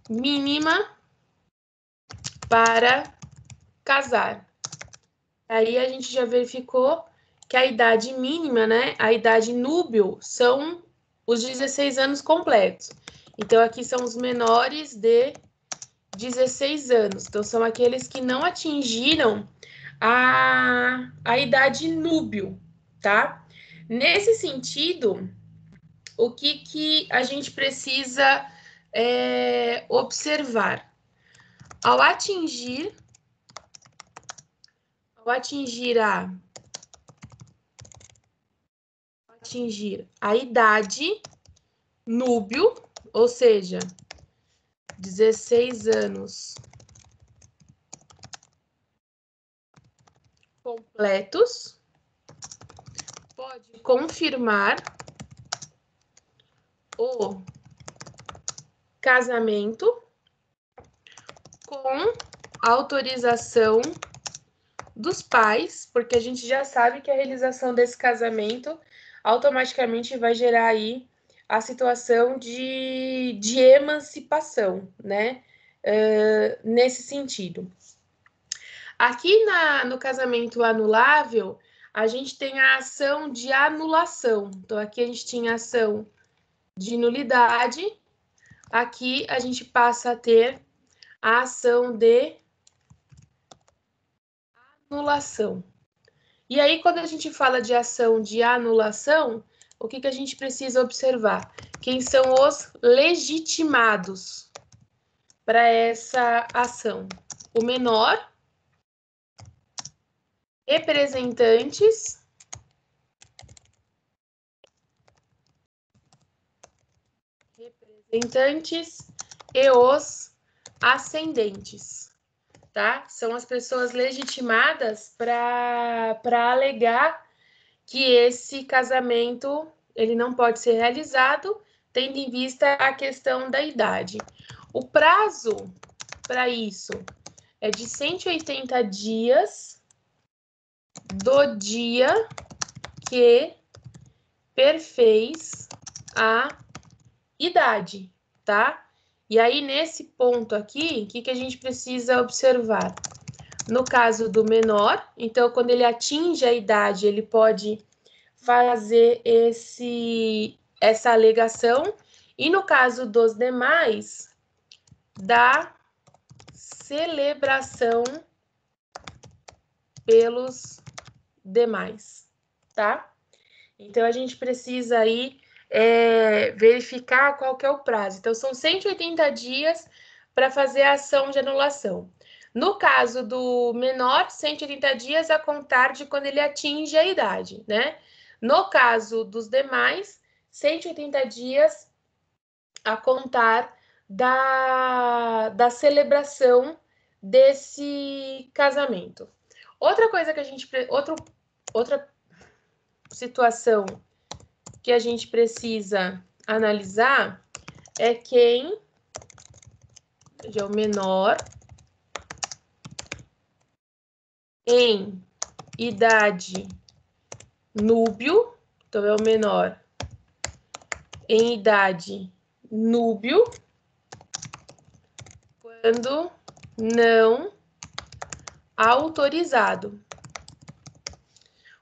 mínima para casar. Aí a gente já verificou que a idade mínima, né, a idade núbil, são os 16 anos completos. Então, aqui são os menores de 16 anos. Então, são aqueles que não atingiram a idade núbil, tá? Nesse sentido, o que a gente precisa observar? Ao atingir a idade núbil, ou seja, 16 anos completos, pode confirmar o casamento com autorização dos pais, porque a gente já sabe que a realização desse casamento automaticamente vai gerar aí a situação de emancipação, né? Nesse sentido. Aqui no casamento anulável, a gente tem a ação de anulação. Então, aqui a gente tinha a ação de nulidade, aqui a gente passa a ter a ação de anulação. E aí, quando a gente fala de ação de anulação, o que a gente precisa observar? Quem são os legitimados para essa ação? O menor, representantes e os ascendentes, tá? São as pessoas legitimadas para alegar que esse casamento ele não pode ser realizado, tendo em vista a questão da idade. O prazo para isso é de 180 dias do dia que perfez a idade, tá? E aí, nesse ponto aqui, o que a gente precisa observar? No caso do menor, então, quando ele atinge a idade, ele pode fazer essa alegação. E no caso dos demais, da celebração pelos demais, tá? Então, a gente precisa aí verificar qual que é o prazo. Então, são 180 dias para fazer a ação de anulação. No caso do menor, 180 dias a contar de quando ele atinge a idade, né? No caso dos demais, 180 dias a contar da celebração desse casamento. Outra coisa que a gente... Outra situação que a gente precisa analisar é quem é o menor em idade núbio, então é o menor em idade núbio, quando não autorizado.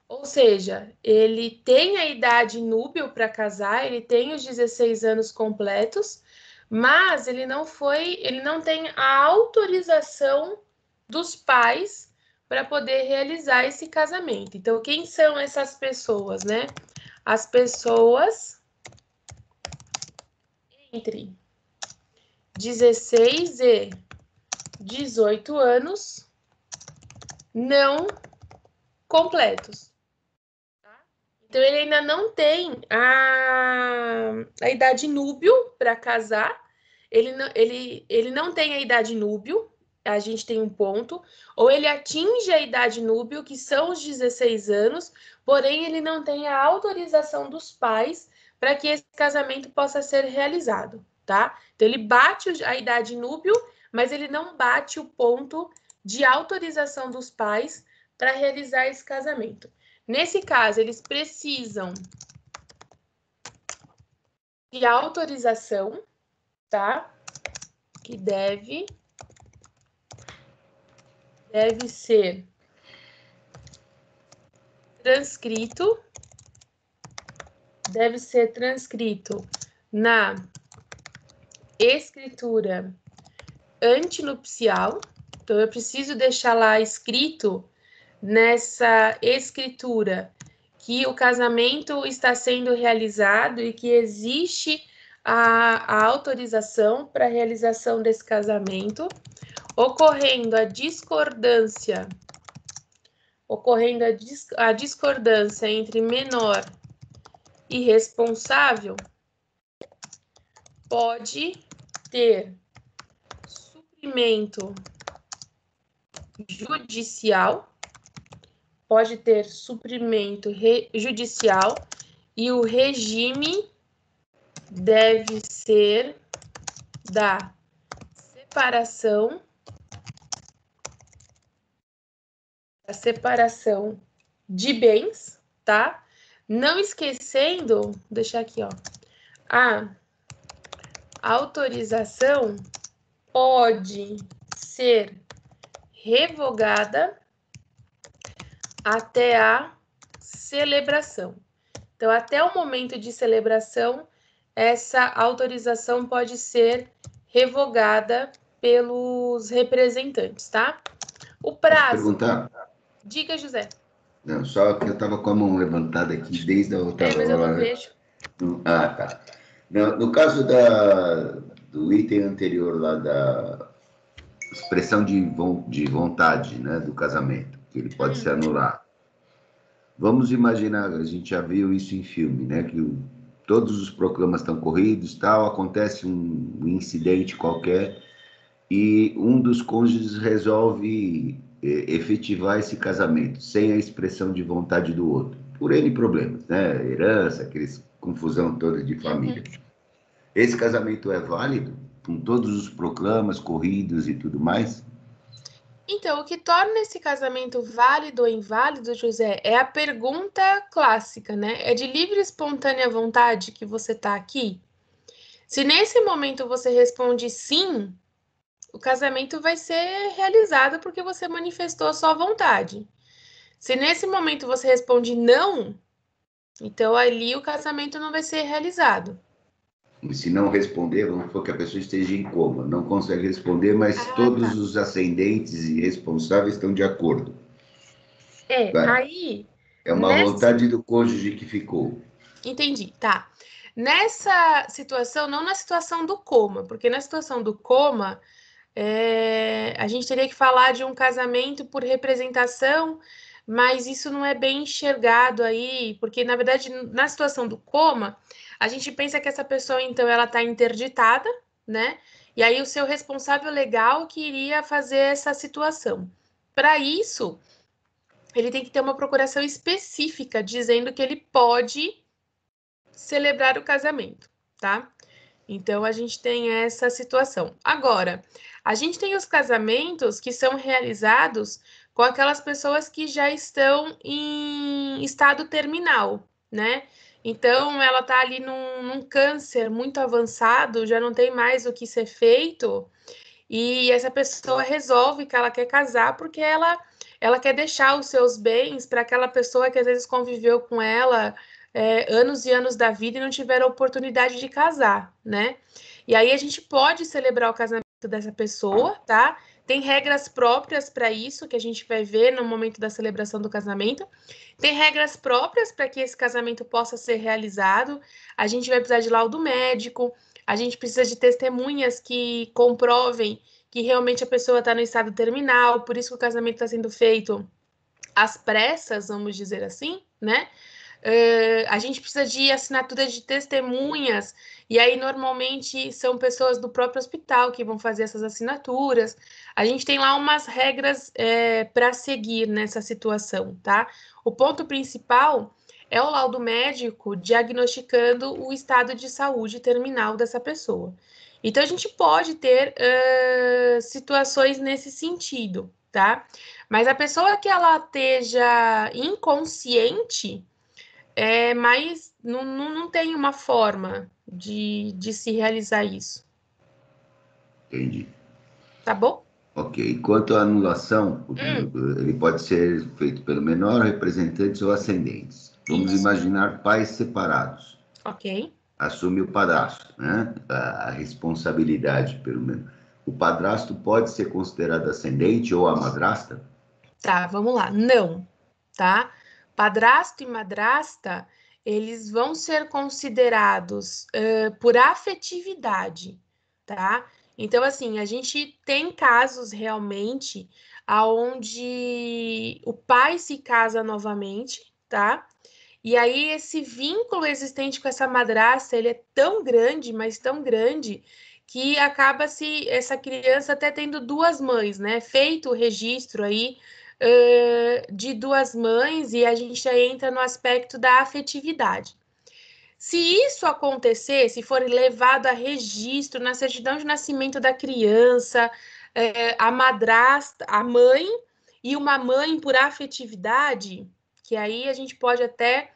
Ou seja, ele tem a idade núbio para casar, ele tem os 16 anos completos, mas ele não tem a autorização dos pais para poder realizar esse casamento. Então, quem são essas pessoas, né? As pessoas entre 16 e 18 anos não completos. Então, ele ainda não tem a idade núbio para casar, ele não tem a idade núbio, a gente tem um ponto, ou ele atinge a idade núbio, que são os 16 anos, porém ele não tem a autorização dos pais para que esse casamento possa ser realizado, tá? Então, ele bate a idade núbio, mas ele não bate o ponto de autorização dos pais para realizar esse casamento. Nesse caso, eles precisam de autorização, tá? Que deve ser transcrito, na escritura antinupcial. Então, eu preciso deixar lá escrito nessa escritura que o casamento está sendo realizado e que existe a autorização para a realização desse casamento, ocorrendo a discordância entre menor e responsável, pode ter suprimento judicial, e o regime deve ser da separação de bens, tá? Não esquecendo, vou deixar aqui, ó, a autorização pode ser revogada até a celebração. Então, até o momento de celebração, essa autorização pode ser revogada pelos representantes, tá? O prazo... Perguntar? Diga, José. Não, só que eu estava com a mão levantada aqui desde a outra hora. Mas eu não vejo. Ah, tá. No caso do item anterior lá da expressão de vontade, né, do casamento, que ele pode ser anulado. Vamos imaginar, a gente já viu isso em filme, né, que todos os proclamas estão corridos, tal, acontece um incidente qualquer e um dos cônjuges resolve efetivar esse casamento sem a expressão de vontade do outro, por N problemas, né, herança, aqueles confusão toda de família. Esse casamento é válido com todos os proclamas, corridos e tudo mais? Então, o que torna esse casamento válido ou inválido, José, é a pergunta clássica, né? É de livre e espontânea vontade que você está aqui? Se nesse momento você responde sim, o casamento vai ser realizado porque você manifestou a sua vontade. Se nesse momento você responde não, então ali o casamento não vai ser realizado. E se não responder, vamos supor que a pessoa esteja em coma, não consegue responder, mas Ah, todos tá. os ascendentes e responsáveis estão de acordo. Vai. Aí, É uma nessa... vontade do cônjuge que ficou. Entendi, tá. Nessa situação, não na situação do coma, porque na situação do coma, a gente teria que falar de um casamento por representação, mas isso não é bem enxergado aí, porque na verdade, na situação do coma, a gente pensa que essa pessoa, então, ela está interditada, né? E aí o seu responsável legal que iria fazer essa situação. Para isso, ele tem que ter uma procuração específica dizendo que ele pode celebrar o casamento, tá? Então a gente tem essa situação. Agora, a gente tem os casamentos que são realizados com aquelas pessoas que já estão em estado terminal, né? Então ela tá ali num câncer muito avançado, já não tem mais o que ser feito, e essa pessoa resolve que ela quer casar porque ela quer deixar os seus bens para aquela pessoa que às vezes conviveu com ela anos e anos da vida e não tiveram a oportunidade de casar, né? E aí a gente pode celebrar o casamento dessa pessoa, tá? Tem regras próprias para isso que a gente vai ver no momento da celebração do casamento. Tem regras próprias para que esse casamento possa ser realizado. A gente vai precisar de laudo médico, a gente precisa de testemunhas que comprovem que realmente a pessoa está no estado terminal, por isso que o casamento está sendo feito às pressas, vamos dizer assim, né? A gente precisa de assinatura de testemunhas, e aí normalmente são pessoas do próprio hospital que vão fazer essas assinaturas. A gente tem lá umas regras para seguir nessa situação, tá? O ponto principal é o laudo médico diagnosticando o estado de saúde terminal dessa pessoa. Então a gente pode ter situações nesse sentido, tá? Mas a pessoa que ela esteja inconsciente, mas não tem uma forma de se realizar isso, Entendi. tá bom? Ok. Quanto à anulação, ele pode ser feito pelo menor, representantes ou ascendentes. Vamos Isso, imaginar pais separados. ok. Assume o padrasto, né? A responsabilidade pelo menos. O padrasto pode ser considerado ascendente ou a madrasta? Tá, vamos lá. Não, tá? Padrasto e madrasta, eles vão ser considerados por afetividade, tá? Então, assim, a gente tem casos realmente aonde o pai se casa novamente, tá? E aí esse vínculo existente com essa madrasta, ele é tão grande, mas tão grande, que acaba se essa criança até tendo duas mães, né? Feito o registro aí de duas mães, e a gente já entra no aspecto da afetividade. Se isso acontecer, se for levado a registro na certidão de nascimento da criança, a madrasta, a mãe e uma mãe por afetividade, que aí a gente pode até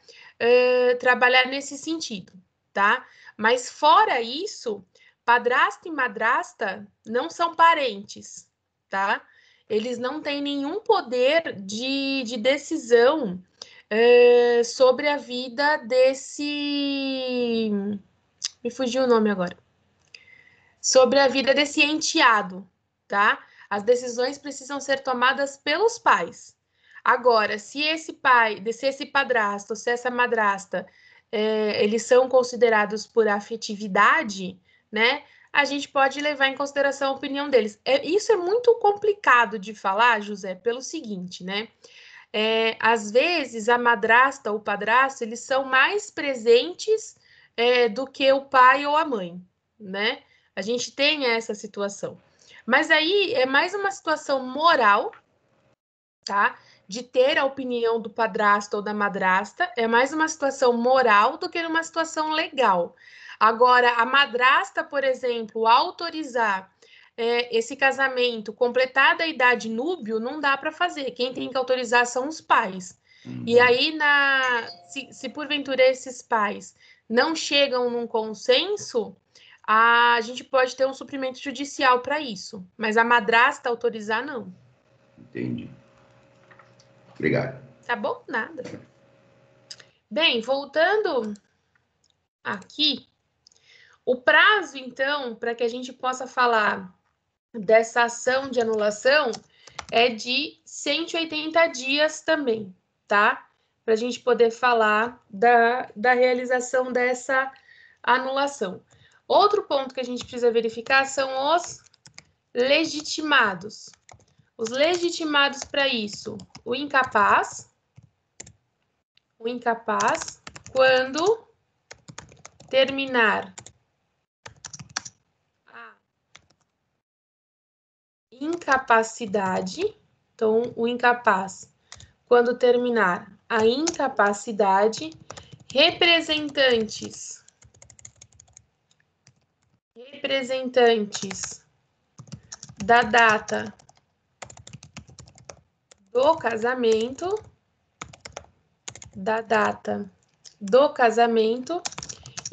trabalhar nesse sentido, tá? Mas fora isso, padrasto e madrasta não são parentes, tá? Eles não têm nenhum poder de decisão sobre a vida desse. Me fugiu o nome agora. Sobre a vida desse enteado, tá? As decisões precisam ser tomadas pelos pais. Agora, se esse pai, se esse padrasto, se essa madrasta, eles são considerados por afetividade, né? A gente pode levar em consideração a opinião deles. Isso é muito complicado de falar, José, pelo seguinte, né? Às vezes a madrasta ou o padrasto, eles são mais presentes do que o pai ou a mãe, né? A gente tem essa situação. Mas aí é mais uma situação moral, tá? De ter a opinião do padrasto ou da madrasta, é mais uma situação moral do que uma situação legal. Agora, a madrasta, por exemplo, autorizar esse casamento completada a idade núbio, não dá para fazer. Quem tem que autorizar são os pais. E aí, se porventura esses pais não chegam num consenso, a gente pode ter um suprimento judicial para isso. Mas a madrasta autorizar, não. Entendi. Obrigado. Tá bom? Nada. Bem, voltando aqui, o prazo, então, para que a gente possa falar dessa ação de anulação é de 180 dias também, tá? Para a gente poder falar da realização dessa anulação. Outro ponto que a gente precisa verificar são os legitimados. Os legitimados para isso, o incapaz, quando terminar a incapacidade, então o incapaz, quando terminar a incapacidade, representantes da data do casamento,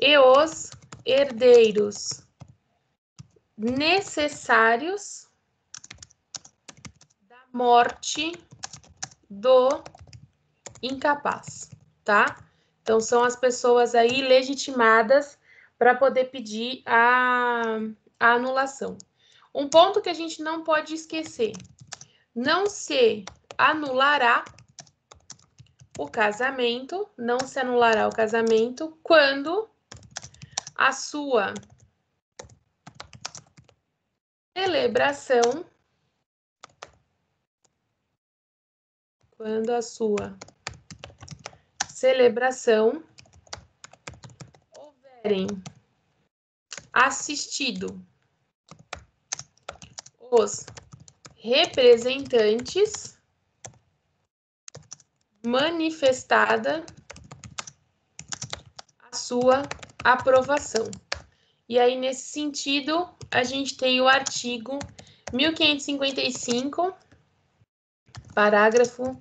e os herdeiros necessários da morte do incapaz, tá? Então, são as pessoas aí legitimadas para poder pedir a anulação. Um ponto que a gente não pode esquecer: não se anulará o casamento, quando a sua celebração houverem assistido os representantes, manifestada a sua aprovação. E aí, nesse sentido, a gente tem o artigo 1555, parágrafo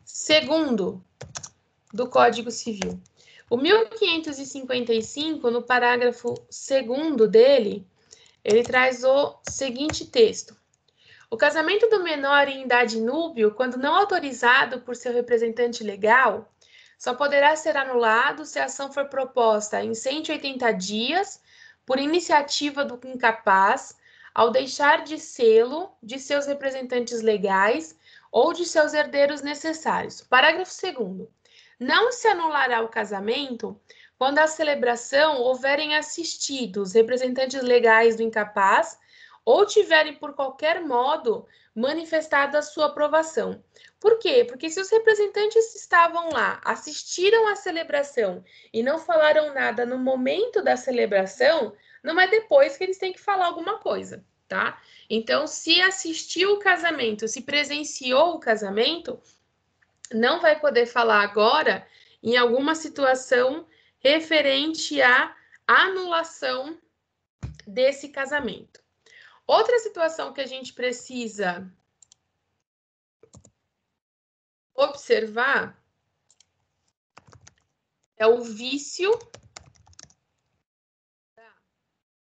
2º do Código Civil. O 1555, no parágrafo 2º dele, ele traz o seguinte texto: o casamento do menor em idade núbio, quando não autorizado por seu representante legal, só poderá ser anulado se a ação for proposta em 180 dias por iniciativa do incapaz, ao deixar de sê-lo de seus representantes legais ou de seus herdeiros necessários. Parágrafo 2º. Não se anulará o casamento quando a celebração houverem assistido os representantes legais do incapaz ou tiverem, por qualquer modo, manifestado a sua aprovação. Por quê? Porque se os representantes estavam lá, assistiram à celebração e não falaram nada no momento da celebração, não é depois que eles têm que falar alguma coisa, tá? Então, se assistiu o casamento, se presenciou o casamento, não vai poder falar agora em alguma situação referente à anulação desse casamento. Outra situação que a gente precisa observar é o vício da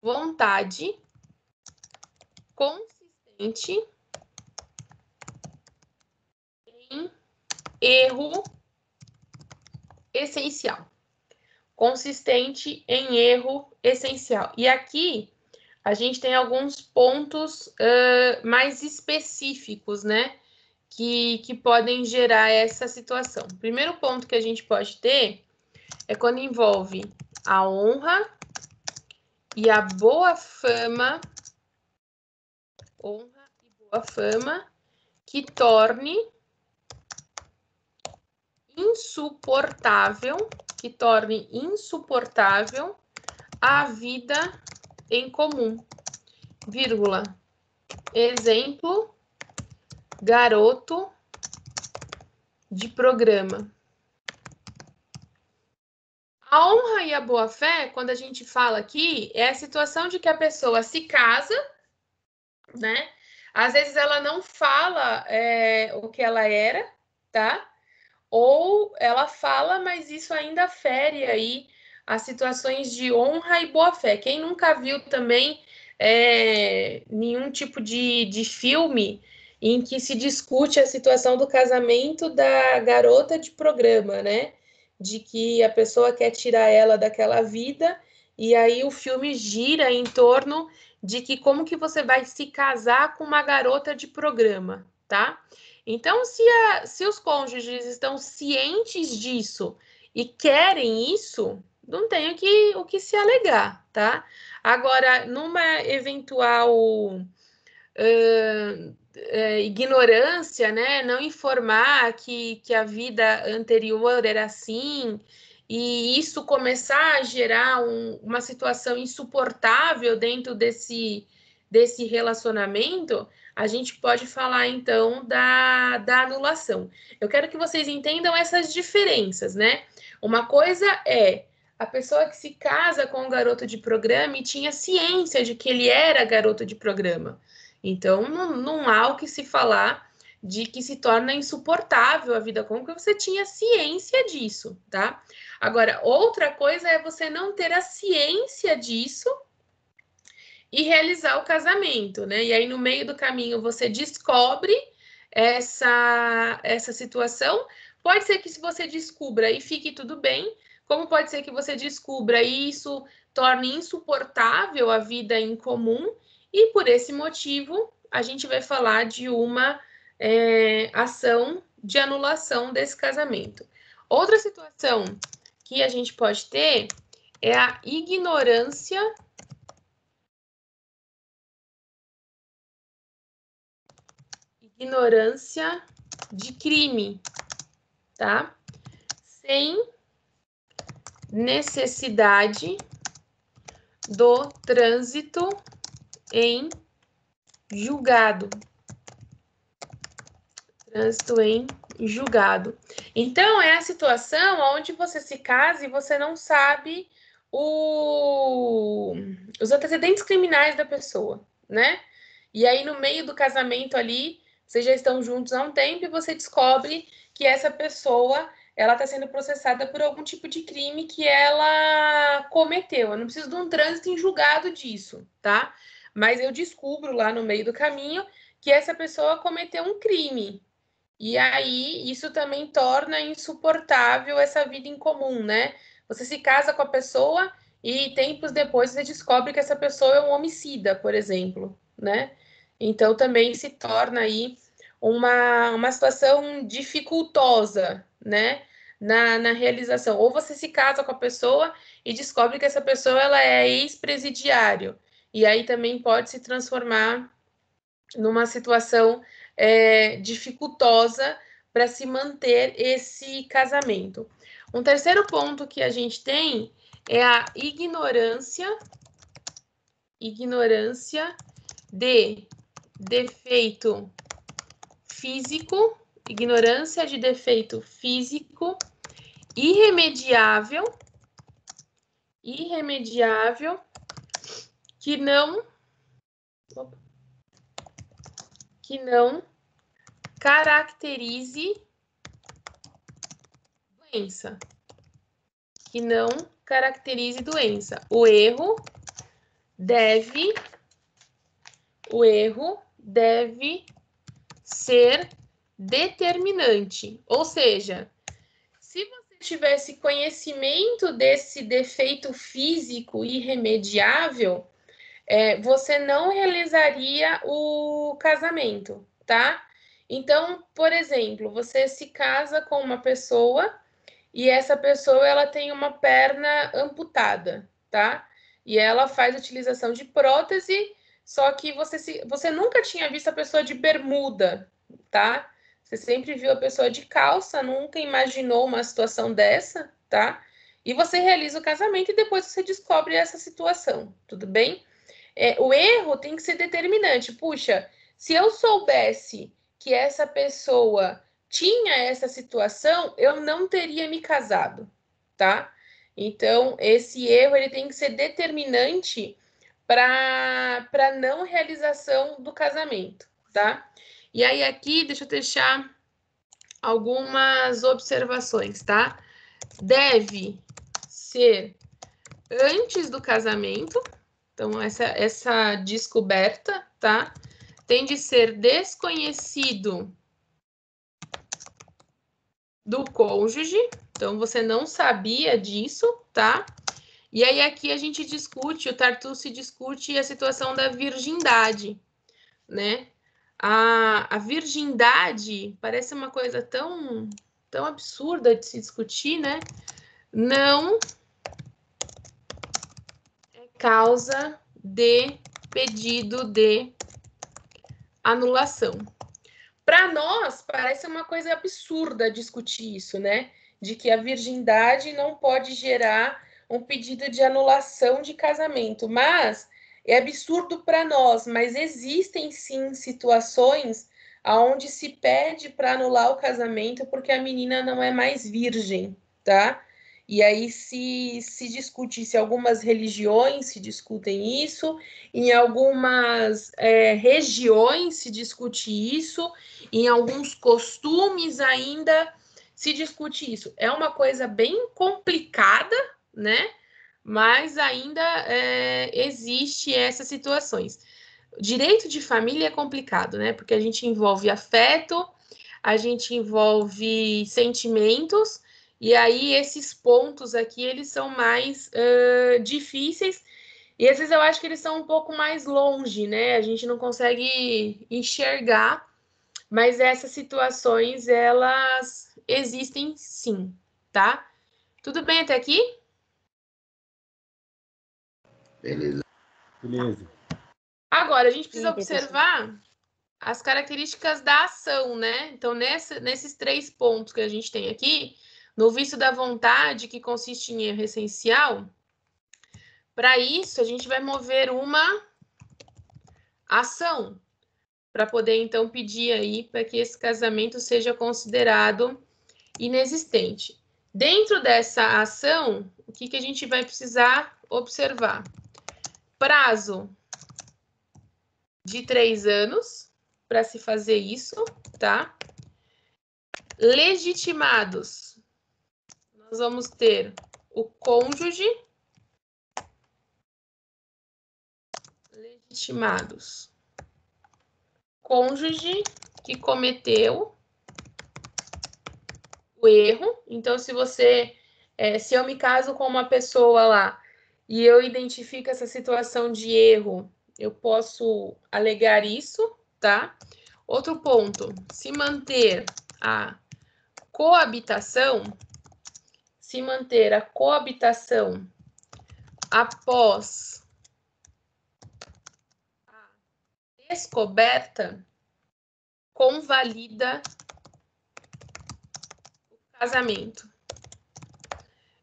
vontade consistente em erro essencial. E aqui a gente tem alguns pontos mais específicos, né? Que podem gerar essa situação. O primeiro ponto que a gente pode ter é quando envolve a honra e a boa fama, que torne insuportável a vida em comum, vírgula, exemplo, garoto de programa. A honra e a boa-fé, quando a gente fala aqui, é a situação de que a pessoa se casa, né? Às vezes ela não fala o que ela era, tá? Ou ela fala, mas isso ainda fere aí as situações de honra e boa-fé. Quem nunca viu também nenhum tipo de filme em que se discute a situação do casamento da garota de programa, né? De que a pessoa quer tirar ela daquela vida, e aí o filme gira em torno de que como que você vai se casar com uma garota de programa, tá? Então, se os cônjuges estão cientes disso e querem isso, não tem o que se alegar, tá? Agora, numa eventual ignorância, né? Não informar que a vida anterior era assim, e isso começar a gerar uma situação insuportável dentro desse relacionamento, a gente pode falar então da anulação. Eu quero que vocês entendam essas diferenças, né? Uma coisa é a pessoa que se casa com um garoto de programa e tinha ciência de que ele era garoto de programa. Então, não há o que se falar de que se torna insuportável a vida comum, porque você tinha ciência disso, tá? Agora, outra coisa é você não ter a ciência disso e realizar o casamento, né? E aí, no meio do caminho, você descobre essa situação. Pode ser que se você descubra e fique tudo bem, como pode ser que você descubra e isso torne insuportável a vida em comum, e por esse motivo a gente vai falar de uma ação de anulação desse casamento. Outra situação que a gente pode ter é a ignorância de crime, tá? Sem necessidade do trânsito em julgado. Trânsito em julgado. Então, é a situação onde você se casa e você não sabe os antecedentes criminais da pessoa, né? E aí, no meio do casamento ali, vocês já estão juntos há um tempo e você descobre que essa pessoa ela está sendo processada por algum tipo de crime que ela cometeu. Eu não preciso de um trânsito em julgado disso, tá? Mas eu descubro lá no meio do caminho que essa pessoa cometeu um crime. E aí, isso também torna insuportável essa vida em comum, né? Você se casa com a pessoa e tempos depois você descobre que essa pessoa é um homicida, por exemplo, né? Então, também se torna aí uma situação dificultosa, né? Na realização. Ou você se casa com a pessoa e descobre que essa pessoa ela é ex-presidiário. E aí também pode se transformar numa situação dificultosa para se manter esse casamento. Um terceiro ponto que a gente tem é a ignorância de defeito físico, ignorância de defeito físico irremediável que não caracterize doença. Que não caracterize doença. O erro deve ser determinante. Ou seja, se você tivesse conhecimento desse defeito físico irremediável, você não realizaria o casamento, tá? Então, por exemplo, você se casa com uma pessoa e essa pessoa ela tem uma perna amputada, tá? E ela faz utilização de prótese, só que você nunca tinha visto a pessoa de bermuda, tá? Você sempre viu a pessoa de calça, nunca imaginou uma situação dessa, tá? E você realiza o casamento e depois você descobre essa situação, tudo bem? O erro tem que ser determinante. Puxa, se eu soubesse que essa pessoa tinha essa situação, eu não teria me casado, tá? Então, esse erro ele tem que ser determinante para não realização do casamento, tá? E aí aqui, deixa eu deixar algumas observações, tá? Deve ser antes do casamento, então essa descoberta, tá? Tem de ser desconhecido do cônjuge, então você não sabia disso, tá? E aí aqui a gente discute, o Tartucci discute a situação da virgindade, né? A virgindade parece uma coisa tão absurda de se discutir, né? Não é causa de pedido de anulação. Para nós, parece uma coisa absurda discutir isso, né? De que a virgindade não pode gerar um pedido de anulação de casamento. Mas é absurdo para nós, mas existem sim situações onde se pede para anular o casamento porque a menina não é mais virgem, tá? E aí se discute, se algumas religiões se discutem isso, em algumas regiões se discute isso, em alguns costumes ainda se discute isso. É uma coisa bem complicada, né? Mas ainda existe essas situações. Direito de família é complicado, né? Porque a gente envolve afeto, a gente envolve sentimentos, e aí esses pontos aqui, eles são mais difíceis, e às vezes eu acho que eles são um pouco mais longe, né? A gente não consegue enxergar, mas essas situações, elas existem sim, tá? Tudo bem até aqui? Beleza. Beleza. Agora, a gente precisa Sim, professor. observar as características da ação, né? Então, nesses 3 pontos que a gente tem aqui, no vício da vontade, que consiste em erro essencial, para isso, a gente vai mover uma ação, para poder, então, pedir aí para que esse casamento seja considerado inexistente. Dentro dessa ação, o que a gente vai precisar observar? Prazo de 3 anos para se fazer isso, tá? Legitimados. Nós vamos ter o cônjuge. Legitimados. Cônjuge que cometeu o erro. Então, se eu me caso com uma pessoa lá e eu identifico essa situação de erro, eu posso alegar isso, tá? Outro ponto, se manter a coabitação, após a descoberta, convalida o casamento.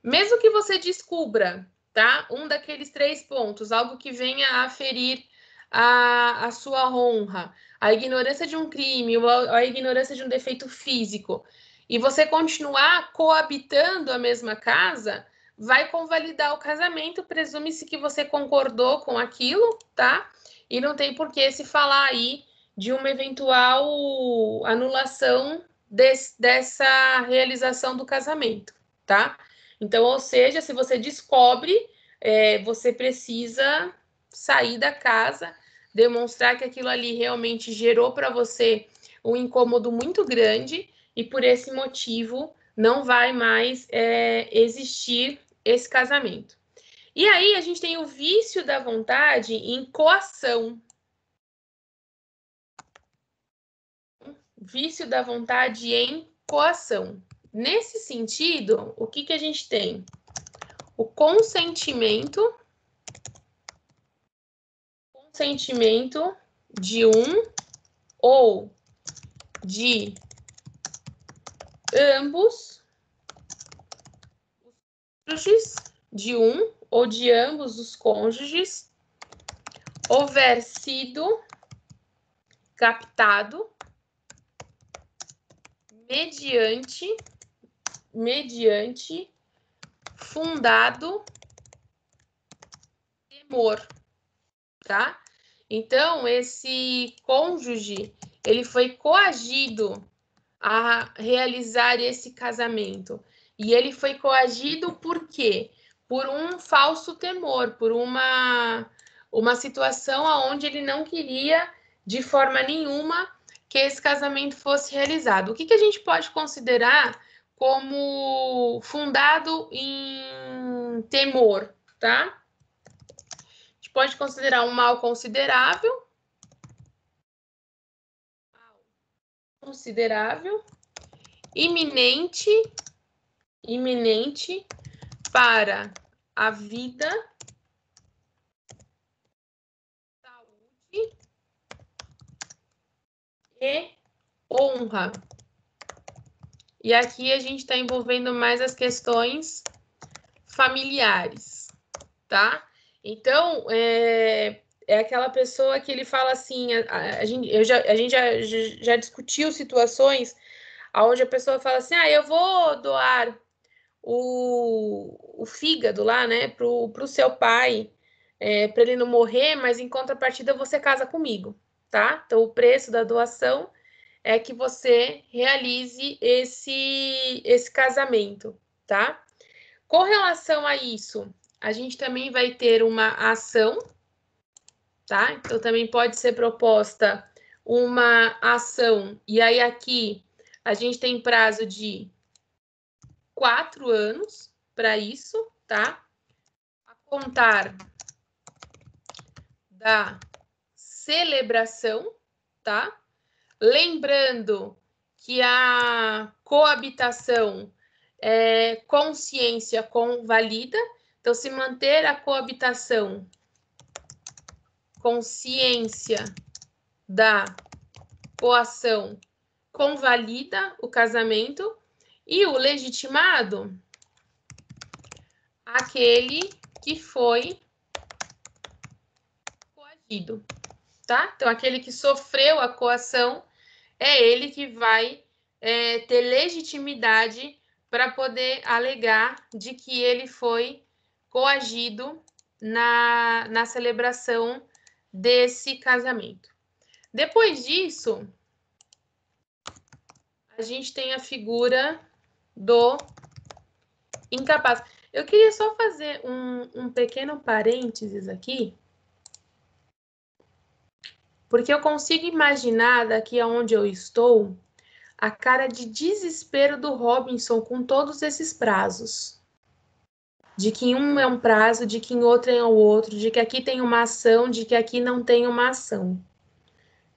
Mesmo que você descubra, tá? Um daqueles 3 pontos, algo que venha a ferir a sua honra, a ignorância de um crime, a ignorância de um defeito físico, e você continuar coabitando a mesma casa, vai convalidar o casamento, presume-se que você concordou com aquilo, tá? E não tem por que se falar aí de uma eventual anulação dessa realização do casamento, tá? Então, ou seja, se você descobre, você precisa sair da casa, demonstrar que aquilo ali realmente gerou para você um incômodo muito grande e por esse motivo não vai mais existir esse casamento. E aí a gente tem o vício da vontade em coação. Vício da vontade em coação. Nesse sentido, o que a gente tem? O consentimento de um ou de ambos os cônjuges, de um ou de ambos os cônjuges, houver sido captado mediante fundado temor, tá? Então, esse cônjuge, ele foi coagido a realizar esse casamento. E ele foi coagido por quê? Por um falso temor, por uma situação onde ele não queria, de forma nenhuma, que esse casamento fosse realizado. O que a gente pode considerar como fundado em temor, tá? A gente pode considerar um mal considerável, iminente para a vida, saúde e honra. E aqui a gente está envolvendo mais as questões familiares, tá? Então, é aquela pessoa que ele fala assim, a gente já discutiu situações onde a pessoa fala assim, eu vou doar o fígado lá, né, pro seu pai, para ele não morrer, mas em contrapartida você casa comigo, tá? Então, o preço da doação é que você realize esse casamento, tá? Com relação a isso, a gente também vai ter uma ação, tá? Então, também pode ser proposta uma ação, e aí aqui a gente tem prazo de 4 anos para isso, tá? A contar da celebração, tá? Lembrando que a coabitação é consciência convalida, então se manter a coabitação, consciência da coação convalida o casamento, e o legitimado, aquele que foi coagido, tá? Então, aquele que sofreu a coação é ele que vai ter legitimidade para poder alegar de que ele foi coagido na celebração desse casamento. Depois disso, a gente tem a figura do incapaz. Eu queria só fazer um pequeno parênteses aqui, porque eu consigo imaginar daqui aonde eu estou a cara de desespero do Robinson com todos esses prazos. De que um é um prazo, de que em outro é o outro, de que aqui tem uma ação, de que aqui não tem uma ação.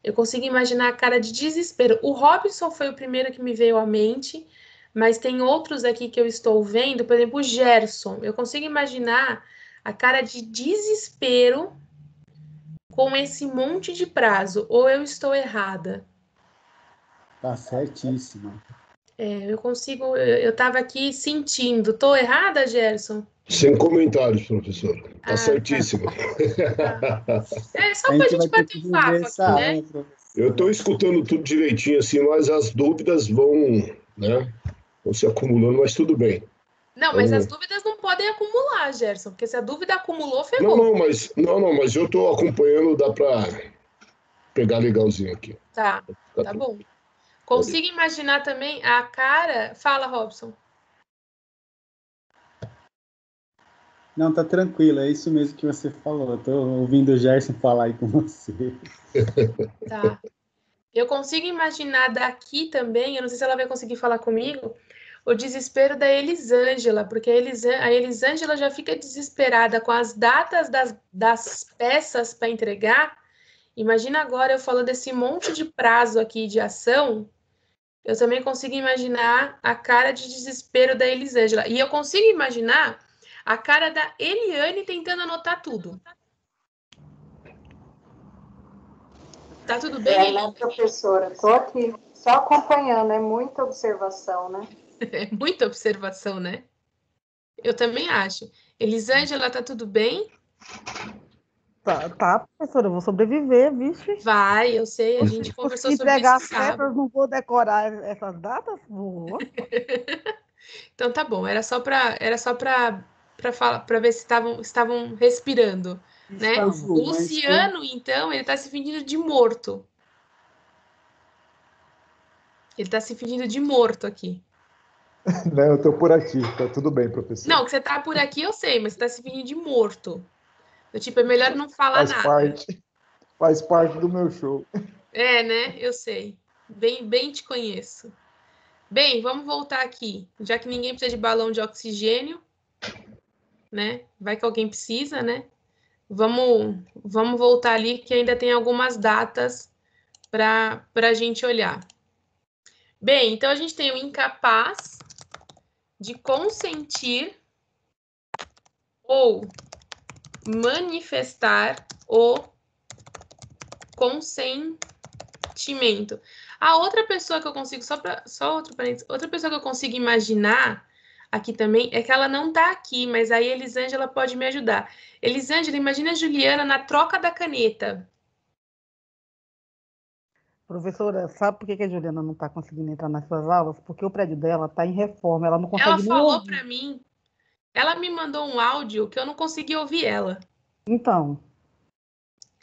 Eu consigo imaginar a cara de desespero. O Robinson foi o primeiro que me veio à mente, mas tem outros aqui que eu estou vendo, por exemplo, o Gerson. Eu consigo imaginar a cara de desespero com esse monte de prazo. Ou eu estou errada? Tá certíssima. Eu estava aqui sentindo. Estou errada, Gerson? Sem comentários, professor. Tá certíssimo. Tá. É só para a gente bater um papo aqui, né? Eu estou escutando tudo direitinho, assim, mas as dúvidas vão se acumulando, mas tudo bem. Não, mas as dúvidas não podem acumular, Gerson, porque se a dúvida acumulou, ferrou. Não, mas eu estou acompanhando, dá para pegar legalzinho aqui. Tá bom. Consigo imaginar também a cara... Fala, Robson. Não, tá tranquilo, é isso mesmo que você falou. Eu tô ouvindo o Gerson falar aí com você. Tá. Eu consigo imaginar daqui também, eu não sei se ela vai conseguir falar comigo, o desespero da Elisângela, porque a Elisângela já fica desesperada com as datas das peças para entregar. Imagina agora eu falando desse monte de prazo aqui de ação, eu também consigo imaginar a cara de desespero da Elisângela. E eu consigo imaginar a cara da Eliane tentando anotar tudo. Tá tudo bem, né, professora? Estou aqui só acompanhando, é muita observação, né? É muita observação, né? Eu também acho. Elisângela, tá tudo bem? Tá, professora, eu vou sobreviver, vixe. Vai, eu sei, a gente conversou sobre entregar isso as peças, sábado. não vou decorar essas datas? Vou. Então Então tá bom, era só para falar, para ver se estavam respirando, né? Estamos. O Luciano, então, ele tá se fingindo de morto. Ele tá se fingindo de morto aqui. Não, eu tô por aqui, tá tudo bem, professor. Não, que você tá por aqui eu sei, mas você tá se fingindo de morto. Eu, tipo, é melhor não falar Faz nada. faz parte do meu show. É, né? Eu sei. Bem te conheço. Bem, vamos voltar aqui. Já que ninguém precisa de balão de oxigênio, né? Vai que alguém precisa, né? Vamos voltar ali que ainda tem algumas datas para a gente olhar. Bem, então a gente tem o incapaz de consentir ou manifestar o consentimento. A outra pessoa que eu consigo, outra pessoa que eu consigo imaginar aqui também é que ela não tá aqui, mas aí a Elisângela pode me ajudar. Elisângela, imagina a Juliana na troca da caneta. Professora, sabe por que a Juliana não está conseguindo entrar nas suas aulas? Porque o prédio dela está em reforma, ela não Ela consegue nem falou ouvir. para mim, ela me mandou um áudio que eu não consegui ouvir ela. Então,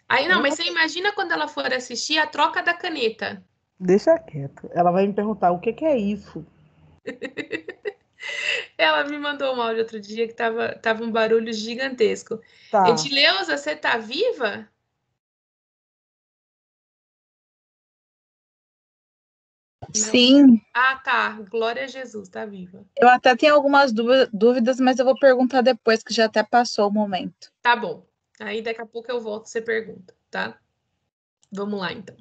Aí não, mas você imagina quando ela for assistir a troca da caneta. deixa quieto. Ela vai me perguntar o que é isso. Ela me mandou um áudio outro dia que tava um barulho gigantesco. Tá. Edileuza, você tá viva? Sim, Ah, tá. Glória a Jesus, tá viva. eu até tenho algumas dúvidas, mas eu vou perguntar depois, que já até passou o momento. Tá bom. Aí daqui a pouco eu volto e você pergunta, tá? Vamos lá, então.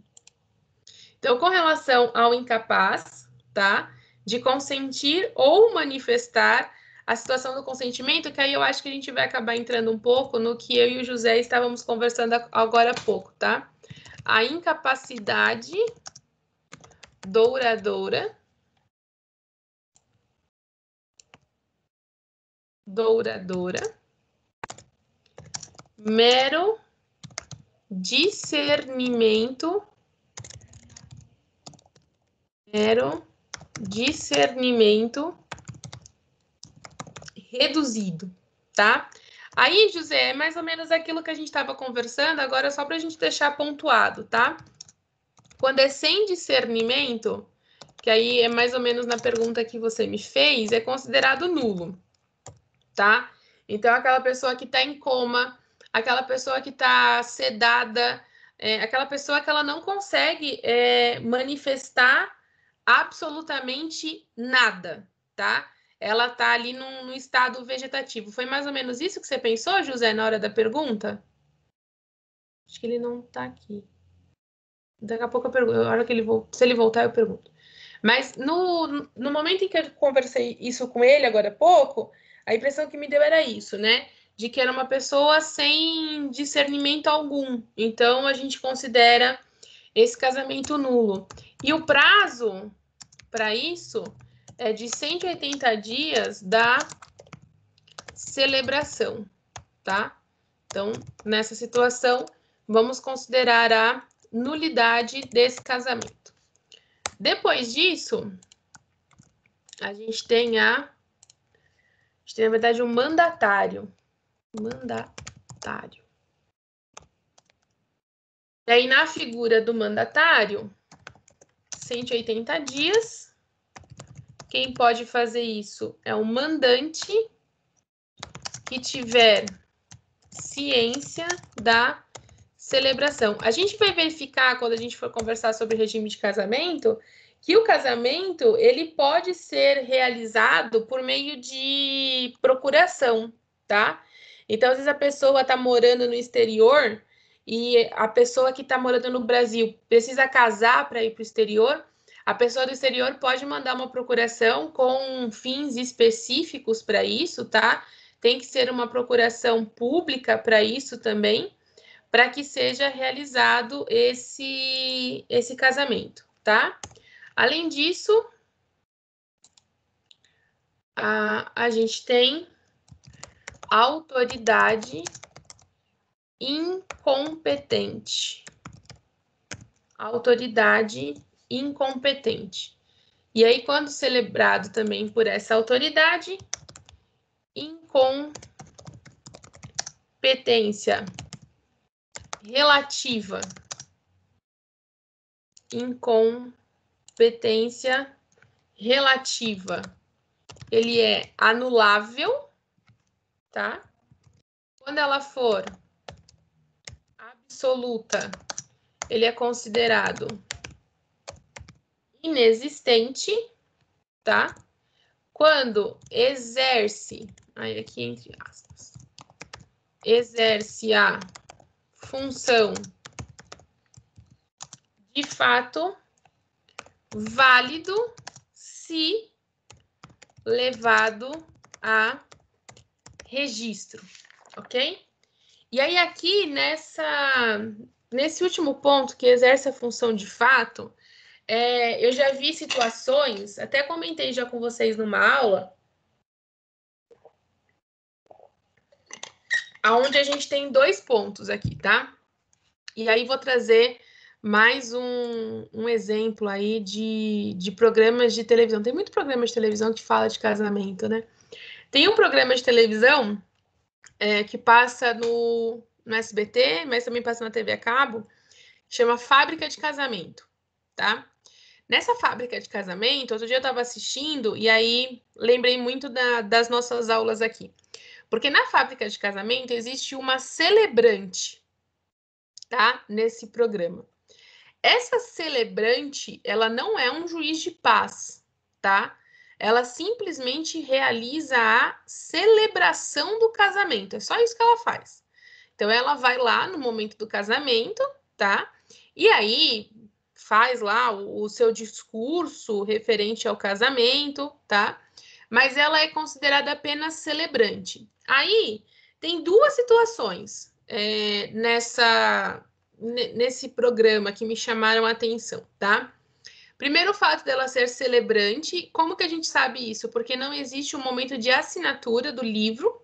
Então, com relação ao incapaz, tá? De consentir ou manifestar a situação do consentimento, que aí eu acho que a gente vai acabar entrando um pouco no que eu e o José estávamos conversando agora há pouco, tá? A incapacidade douradora, mero discernimento reduzido, tá? Aí, José, é mais ou menos aquilo que a gente estava conversando, agora só para a gente deixar pontuado, tá? Quando é sem discernimento, que aí é mais ou menos na pergunta que você me fez, é considerado nulo, tá? Então, aquela pessoa que está em coma, aquela pessoa que está sedada, aquela pessoa que ela não consegue manifestar absolutamente nada, tá? Ela tá ali num estado vegetativo. Foi mais ou menos isso que você pensou, José, na hora da pergunta? Acho que ele não tá aqui. Daqui a pouco eu pergunto. Na hora que se ele voltar, eu pergunto. Mas no momento em que eu conversei isso com ele agora há pouco, a impressão que me deu era isso, né? De que era uma pessoa sem discernimento algum. Então, a gente considera esse casamento nulo. E o prazo para isso é de 180 dias da celebração, tá? Então, nessa situação, vamos considerar a nulidade desse casamento. Depois disso, a gente tem, na verdade, um mandatário. E aí, na figura do mandatário, 180 dias. Quem pode fazer isso é o mandante que tiver ciência da celebração. A gente vai verificar, quando a gente for conversar sobre regime de casamento, que o casamento ele pode ser realizado por meio de procuração, tá? Então, às vezes a pessoa está morando no exterior e a pessoa que está morando no Brasil precisa casar para ir para o exterior. A pessoa do exterior pode mandar uma procuração com fins específicos para isso, tá? Tem que ser uma procuração pública para isso também, para que seja realizado esse casamento, tá? Além disso, a gente tem autoridade incompetente. E aí, quando celebrado também por essa autoridade, incompetência relativa. Incompetência relativa. Ele é anulável, tá? Quando ela for absoluta, ele é considerado inexistente, tá? Quando exerce, aí aqui entre aspas, exerce a função de fato, válido se levado a registro, ok? E aí aqui nesse último ponto que exerce a função de fato, eu já vi situações, até comentei já com vocês numa aula, onde a gente tem 2 pontos aqui, tá? E aí vou trazer mais um exemplo aí de programas de televisão. Tem muito programa de televisão que fala de casamento, né? Tem um programa de televisão que passa no SBT, mas também passa na TV a cabo, chama Fábrica de Casamento, tá? Nessa Fábrica de Casamento, outro dia eu estava assistindo e aí lembrei muito das nossas aulas aqui. Porque na Fábrica de Casamento existe uma celebrante, tá? Nesse programa. Essa celebrante, ela não é um juiz de paz, tá? Ela simplesmente realiza a celebração do casamento. É só isso que ela faz. Então, ela vai lá no momento do casamento, tá? E aí, faz lá o seu discurso referente ao casamento, tá? Mas ela é considerada apenas celebrante. Aí, tem 2 situações nesse programa que me chamaram a atenção, tá? Primeiro, o fato dela ser celebrante. Como que a gente sabe isso? Porque não existe um momento de assinatura do livro.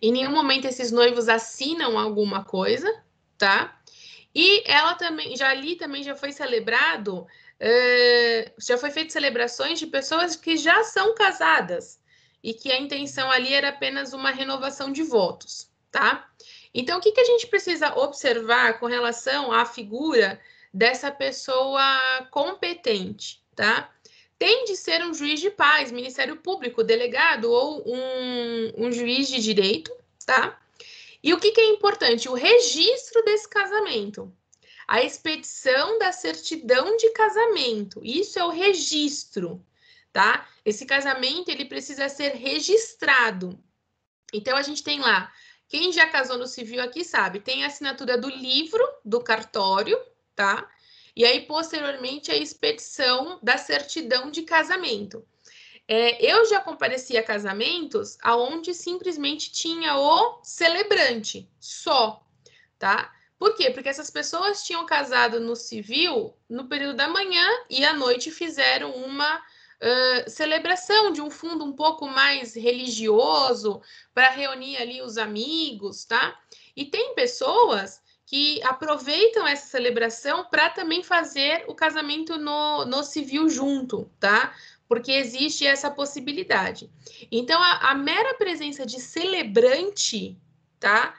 Em nenhum momento esses noivos assinam alguma coisa, tá? E ela também, já foi celebrado, já foi feito celebrações de pessoas que já são casadas e que a intenção ali era apenas uma renovação de votos, tá? Então, o que a gente precisa observar com relação à figura dessa pessoa competente, tá? Tem de ser um juiz de paz, Ministério Público, delegado ou um juiz de direito, tá? E o que é importante? O registro desse casamento. A expedição da certidão de casamento. Isso é o registro, tá? Esse casamento, ele precisa ser registrado. Então, a gente tem lá, quem já casou no civil aqui sabe, tem a assinatura do livro, do cartório, tá? E aí, posteriormente, a expedição da certidão de casamento. Eu já compareci a casamentos onde simplesmente tinha o celebrante, só, tá? Por quê? Porque essas pessoas tinham casado no civil no período da manhã e à noite fizeram uma celebração de um fundo um pouco mais religioso para reunir ali os amigos, tá? E tem pessoas que aproveitam essa celebração para também fazer o casamento no civil junto, tá? Porque existe essa possibilidade. Então, a mera presença de celebrante, tá?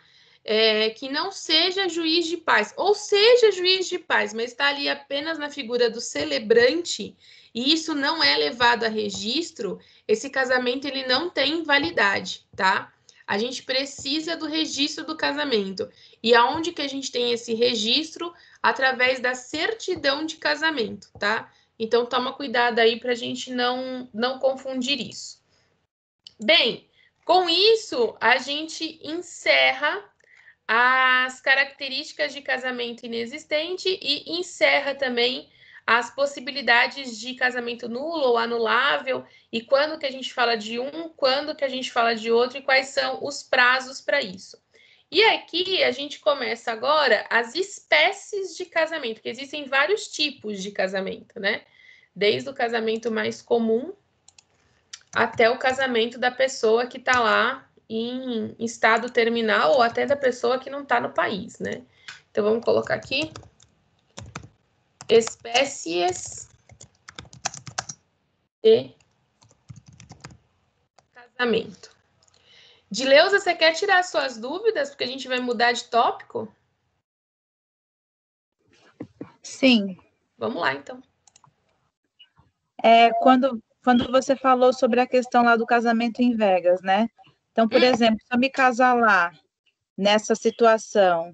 Que não seja juiz de paz, ou seja juiz de paz, mas está ali apenas na figura do celebrante, e isso não é levado a registro, esse casamento ele não tem validade, tá? A gente precisa do registro do casamento. E aonde que a gente tem esse registro? Através da certidão de casamento, tá? Então, toma cuidado aí para a gente não confundir isso. Bem, com isso, a gente encerra as características de casamento inexistente e encerra também as possibilidades de casamento nulo ou anulável e quando que a gente fala de um, quando que a gente fala de outro e quais são os prazos para isso. E aqui a gente começa agora as espécies de casamento, que existem vários tipos de casamento, né? Desde o casamento mais comum até o casamento da pessoa que está lá em estado terminal ou até da pessoa que não está no país, né? Então, vamos colocar aqui espécies de casamento. Dileuza, você quer tirar suas dúvidas? Porque a gente vai mudar de tópico? Sim. Vamos lá, então. Quando você falou sobre a questão lá do casamento em Vegas, né? Então, por exemplo, se eu me casar lá, nessa situação,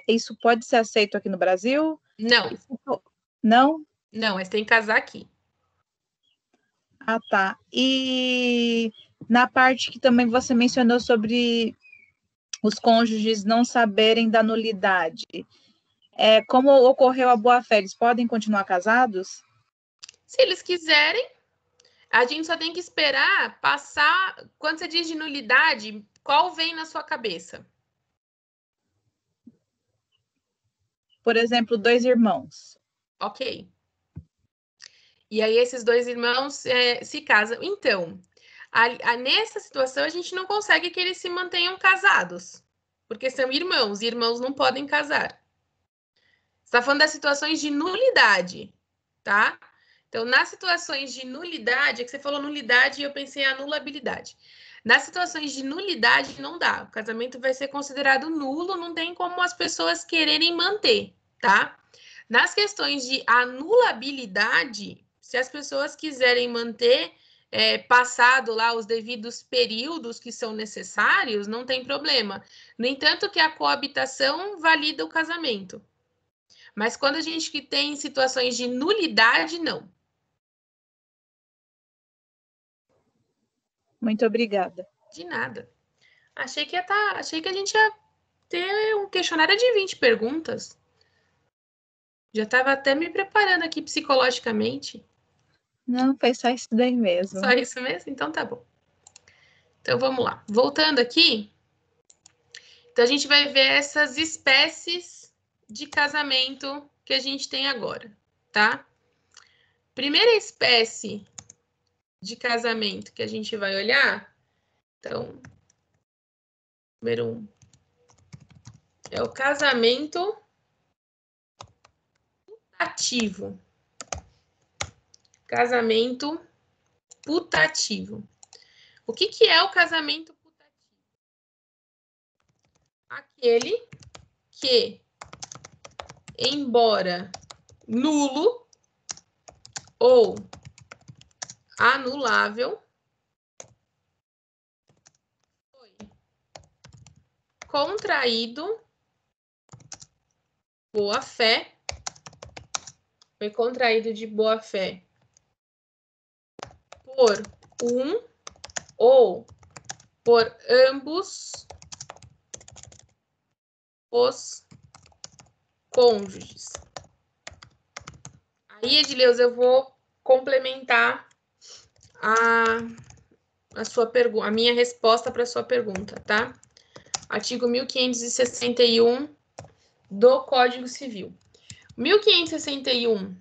isso pode ser aceito aqui no Brasil? Não. Não? Não, mas tem que casar aqui. Ah, tá. E na parte que também você mencionou sobre os cônjuges não saberem da nulidade, como ocorreu a boa-fé, eles podem continuar casados? Se eles quiserem, a gente só tem que esperar passar. Quando você diz de nulidade, qual vem na sua cabeça? Por exemplo, 2 irmãos. Ok. E aí esses 2 irmãos se casam. Então, nessa situação, a gente não consegue que eles se mantenham casados, porque são irmãos, e irmãos não podem casar. Você está falando das situações de nulidade, tá? Então, nas situações de nulidade, é que você falou nulidade e eu pensei em anulabilidade. Nas situações de nulidade, não dá. O casamento vai ser considerado nulo, não tem como as pessoas quererem manter, tá? Nas questões de anulabilidade, se as pessoas quiserem manter passado lá os devidos períodos que são necessários, não tem problema. No entanto, que a coabitação valida o casamento. Mas quando a gente que tem situações de nulidade, não. Muito obrigada. De nada. Achei que a gente ia ter um questionário de 20 perguntas. Já estava até me preparando aqui psicologicamente. Não, foi só isso daí mesmo. Só isso mesmo? Então tá bom. Então vamos lá. Voltando aqui. Então a gente vai ver essas espécies de casamento que a gente tem agora, tá? Primeira espécie de casamento que a gente vai olhar, então, número 1, é o casamento putativo. Casamento putativo. O que é o casamento putativo? Aquele que, embora nulo ou anulável, foi contraído boa-fé, foi contraído de boa-fé por um ou por ambos os cônjuges. Aí, Edileuza, eu vou complementar a minha resposta para a sua pergunta, tá? Artigo 1561 do Código Civil. 1561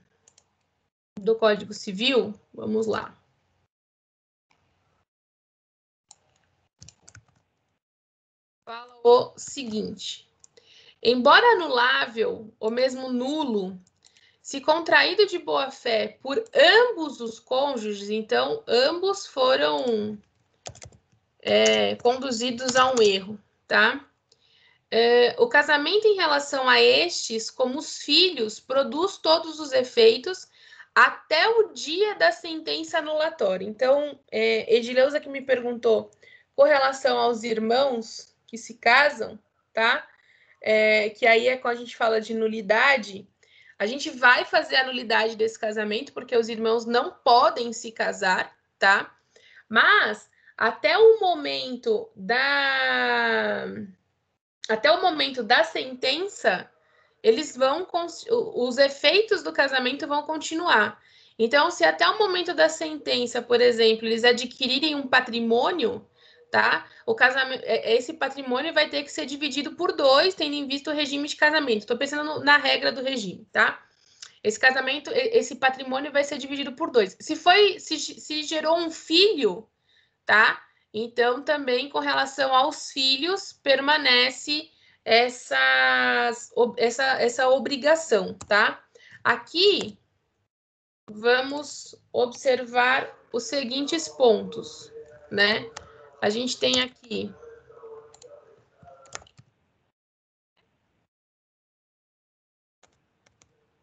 do Código Civil, vamos lá. Fala o seguinte: embora anulável ou mesmo nulo, se contraído de boa-fé por ambos os cônjuges, então ambos foram conduzidos a um erro, tá? O casamento em relação a estes, como os filhos, produz todos os efeitos até o dia da sentença anulatória. Então, Edileuza que me perguntou com relação aos irmãos que se casam, tá? Que aí é quando a gente fala de nulidade, a gente vai fazer a nulidade desse casamento, porque os irmãos não podem se casar, tá? Mas até o momento da sentença, os efeitos do casamento vão continuar. Então, se até o momento da sentença, por exemplo, eles adquirirem um patrimônio, tá? Esse patrimônio vai ter que ser dividido por 2, tendo em vista o regime de casamento. Estou pensando na regra do regime, tá? Esse patrimônio vai ser dividido por 2. Se gerou um filho, tá? Então, também com relação aos filhos, permanece essa obrigação, tá? Aqui, vamos observar os seguintes pontos, né? A gente tem aqui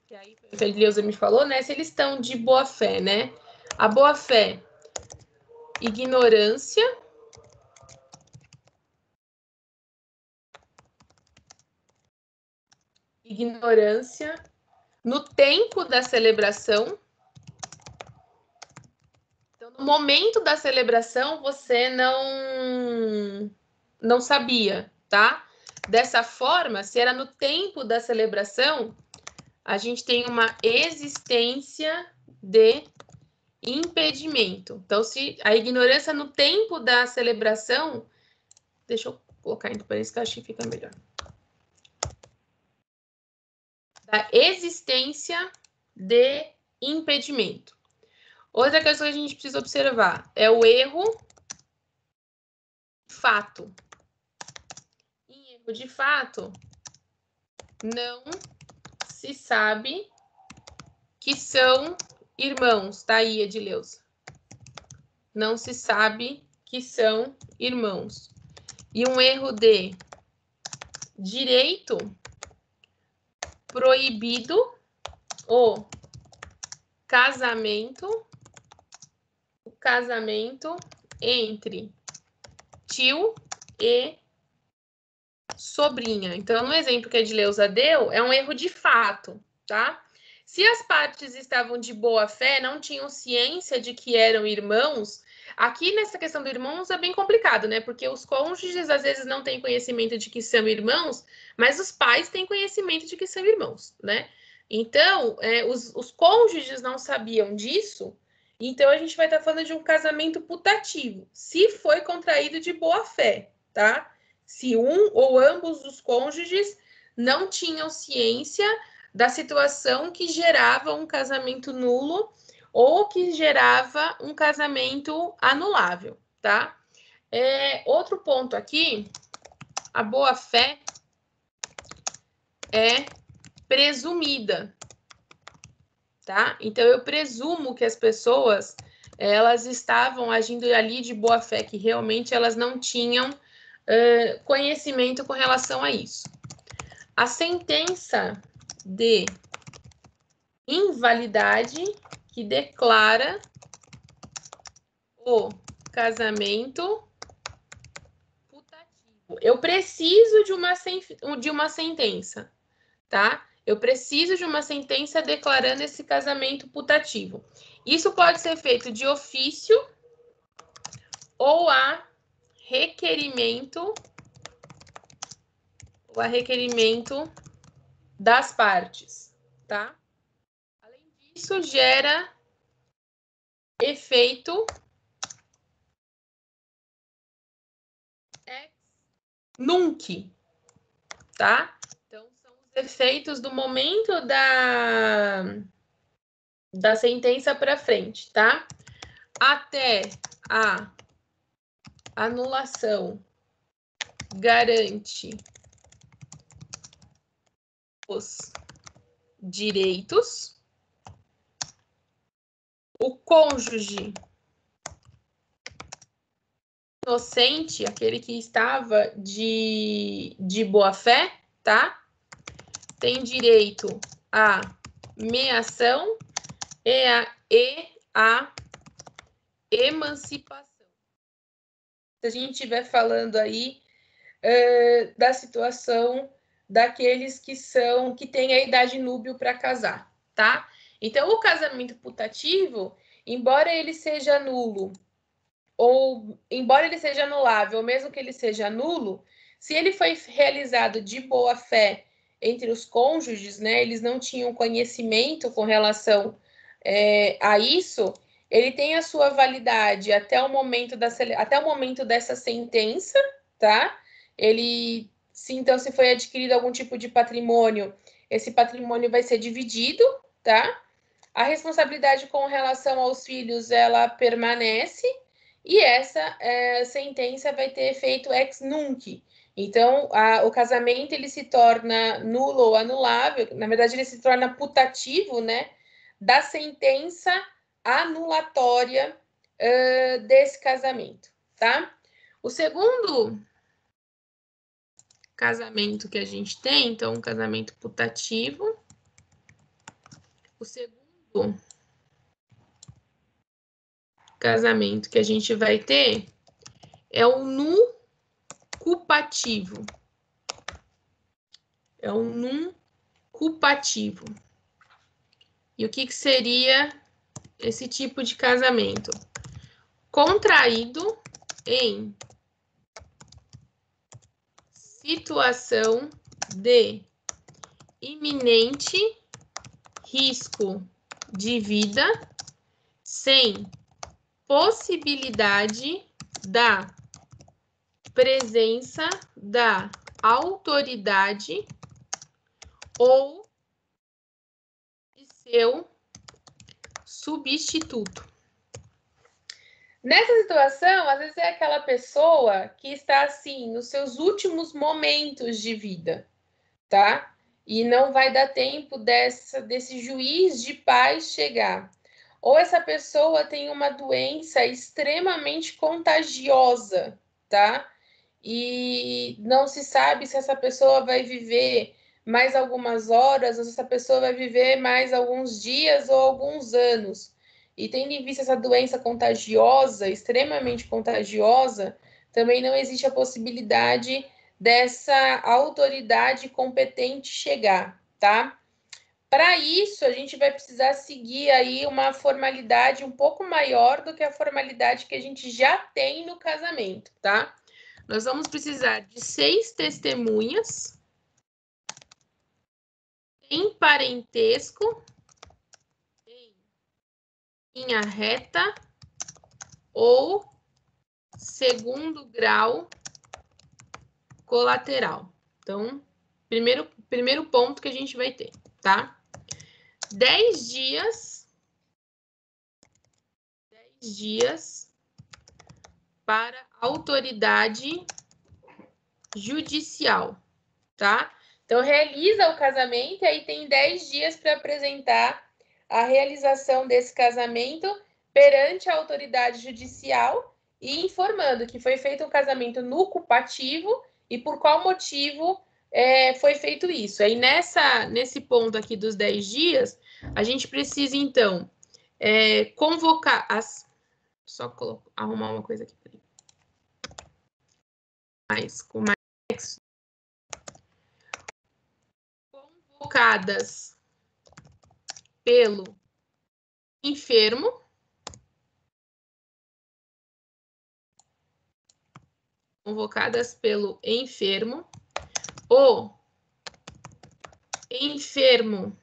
que aí a Felileusa me falou, né? Se eles estão de boa fé, né? A boa fé, ignorância, no tempo da celebração. Então, no momento da celebração, você não sabia, tá? Dessa forma, se era no tempo da celebração, a gente tem uma existência de impedimento. Então, se a ignorância no tempo da celebração, deixa eu colocar em parênteses que eu acho que fica melhor. Da existência de impedimento. Outra coisa que a gente precisa observar é o erro de fato. Em erro de fato, não se sabe que são irmãos, tá aí, Edileuza? Não se sabe que são irmãos. E um erro de direito, proibido o casamento entre tio e sobrinha. Então, no exemplo que a Edileuza deu, é um erro de fato, tá? Se as partes estavam de boa fé, não tinham ciência de que eram irmãos, aqui nessa questão do irmãos é bem complicado, né? Porque os cônjuges às vezes não têm conhecimento de que são irmãos, mas os pais têm conhecimento de que são irmãos, né? Então, os cônjuges não sabiam disso, então a gente vai estar falando de um casamento putativo, se foi contraído de boa fé, tá? Se um ou ambos os cônjuges não tinham ciência da situação que gerava um casamento nulo ou que gerava um casamento anulável, tá? Outro ponto aqui, a boa-fé é presumida, tá? Então, eu presumo que as pessoas, elas estavam agindo ali de boa-fé, que realmente elas não tinham conhecimento com relação a isso. A sentença de invalidade que declara o casamento putativo. Eu preciso de uma sentença, tá? Eu preciso de uma sentença declarando esse casamento putativo. Isso pode ser feito de ofício ou a requerimento das partes, tá? Além disso, gera efeito ex nunc, tá? Então, são os efeitos do momento da sentença para frente, tá? Até a anulação garante os direitos, o cônjuge inocente, aquele que estava de boa fé, tá? Tem direito à meação e à emancipação. Se a gente estiver falando aí da situação daqueles que têm a idade núbil para casar, tá? Então, o casamento putativo, embora ele seja nulo, ou embora ele seja anulável, ou mesmo que ele seja nulo, se ele foi realizado de boa fé entre os cônjuges, né, eles não tinham conhecimento com relação a isso, ele tem a sua validade até o momento dessa sentença, tá? Então, se foi adquirido algum tipo de patrimônio, esse patrimônio vai ser dividido, tá? A responsabilidade com relação aos filhos, ela permanece, e essa sentença vai ter efeito ex nunc. Então, o casamento, ele se torna nulo ou anulável, na verdade, ele se torna putativo, né? da sentença anulatória desse casamento, tá? O segundo casamento que a gente tem, então, um casamento putativo. O segundo casamento que a gente vai ter é o nucupativo. É o nucupativo. E o que seria esse tipo de casamento? Contraído em situação de iminente risco de vida, sem possibilidade da presença da autoridade ou de seu substituto. Nessa situação, às vezes é aquela pessoa que está assim nos seus últimos momentos de vida, tá? E não vai dar tempo desse juiz de paz chegar. Ou essa pessoa tem uma doença extremamente contagiosa, tá? E não se sabe se essa pessoa vai viver mais algumas horas, ou se essa pessoa vai viver mais alguns dias ou alguns anos. E tendo em vista essa doença contagiosa, extremamente contagiosa, também não existe a possibilidade dessa autoridade competente chegar, tá? Para isso, a gente vai precisar seguir aí uma formalidade um pouco maior do que a formalidade que a gente já tem no casamento, tá? Nós vamos precisar de 6 testemunhas em parentesco, em linha reta ou segundo grau colateral. Então, primeiro ponto que a gente vai ter, tá? 10 dias para autoridade judicial, tá? Então, realiza o casamento e aí tem 10 dias para apresentar a realização desse casamento perante a autoridade judicial e informando que foi feito um casamento nucupativo e por qual motivo foi feito isso. Aí, nesse ponto aqui dos 10 dias, a gente precisa, então, convocar as... Só arrumar uma coisa aqui. Com mais convocadas pelo enfermo, o enfermo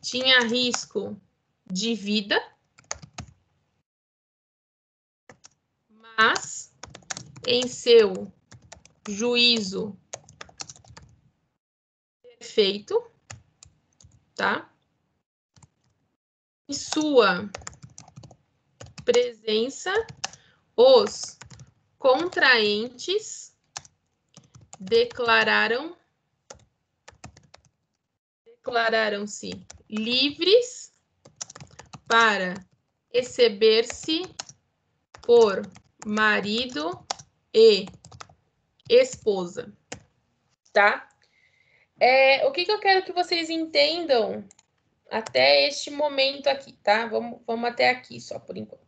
tinha risco de vida, mas em seu juízo perfeito, tá? Em sua presença, os contraentes declararam-se livres para receber-se por marido e esposa, tá? O que eu quero que vocês entendam até este momento aqui, tá? Vamos até aqui só por enquanto.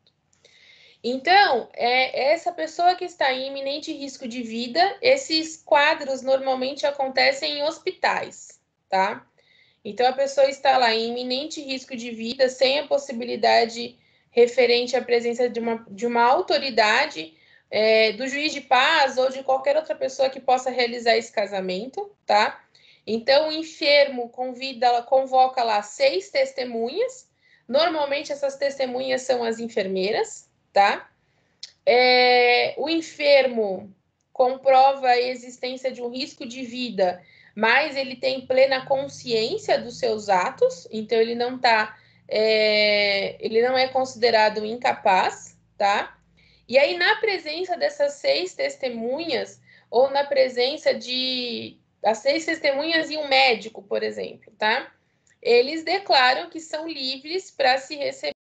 Então, essa pessoa que está em iminente risco de vida, esses quadros normalmente acontecem em hospitais, tá? Então, a pessoa está lá em iminente risco de vida, sem a possibilidade referente à presença de uma autoridade, do juiz de paz ou de qualquer outra pessoa que possa realizar esse casamento, tá? Então, o enfermo convoca lá 6 testemunhas. Normalmente, essas testemunhas são as enfermeiras, tá? O enfermo comprova a existência de um risco de vida, mas ele tem plena consciência dos seus atos, então ele não é considerado incapaz, tá? E aí, na presença dessas 6 testemunhas, ou na presença das 6 testemunhas e um médico, por exemplo, tá? eles declaram que são livres para se receber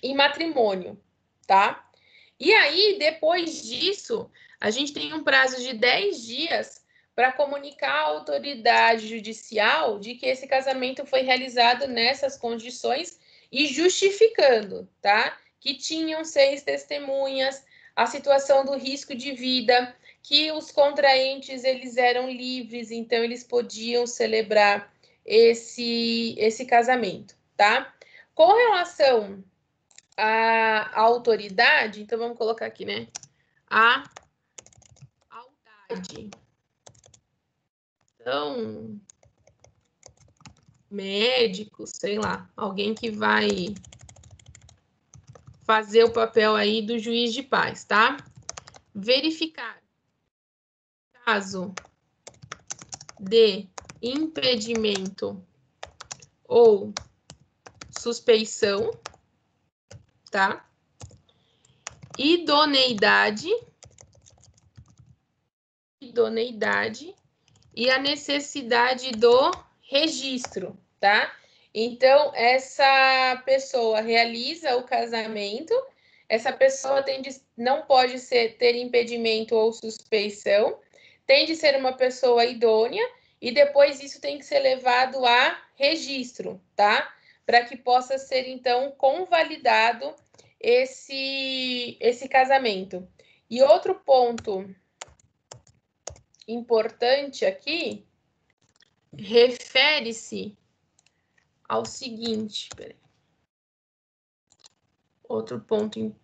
em matrimônio, tá? E aí, depois disso, a gente tem um prazo de 10 dias para comunicar à autoridade judicial de que esse casamento foi realizado nessas condições e justificando, tá? Que tinham 6 testemunhas, a situação do risco de vida, que os contraentes eles eram livres, então eles podiam celebrar esse casamento, tá? Com relação à autoridade, então vamos colocar aqui, né? A autoridade. Então, médico, sei lá, alguém que vai fazer o papel aí do juiz de paz, tá? Verificar caso de impedimento ou suspeição, tá? Idoneidade e a necessidade do registro, tá? Então, essa pessoa realiza o casamento, essa pessoa não pode ter impedimento ou suspeição, tem de ser uma pessoa idônea, e depois isso tem que ser levado a registro, tá? Para que possa ser, então, convalidado esse casamento. E outro ponto importante aqui refere-se ao seguinte, peraí. Outro ponto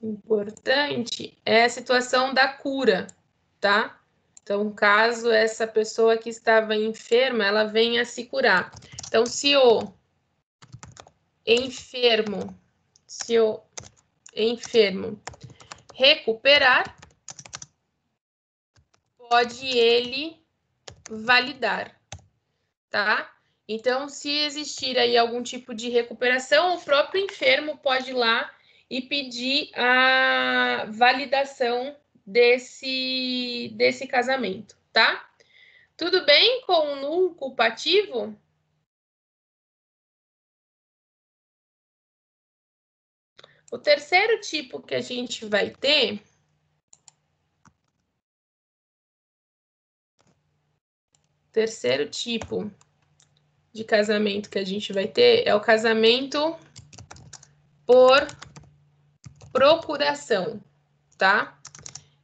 importante é a situação da cura, tá? Então, caso essa pessoa que estava enferma, ela venha se curar. Então, se o enfermo recuperar, pode ele validar, tá? Então, se existir aí algum tipo de recuperação, o próprio enfermo pode ir lá e pedir a validação desse casamento, tá? Tudo bem com o nulo culpativo? O terceiro tipo que a gente vai ter terceiro tipo de casamento que a gente vai ter é o casamento por procuração, tá?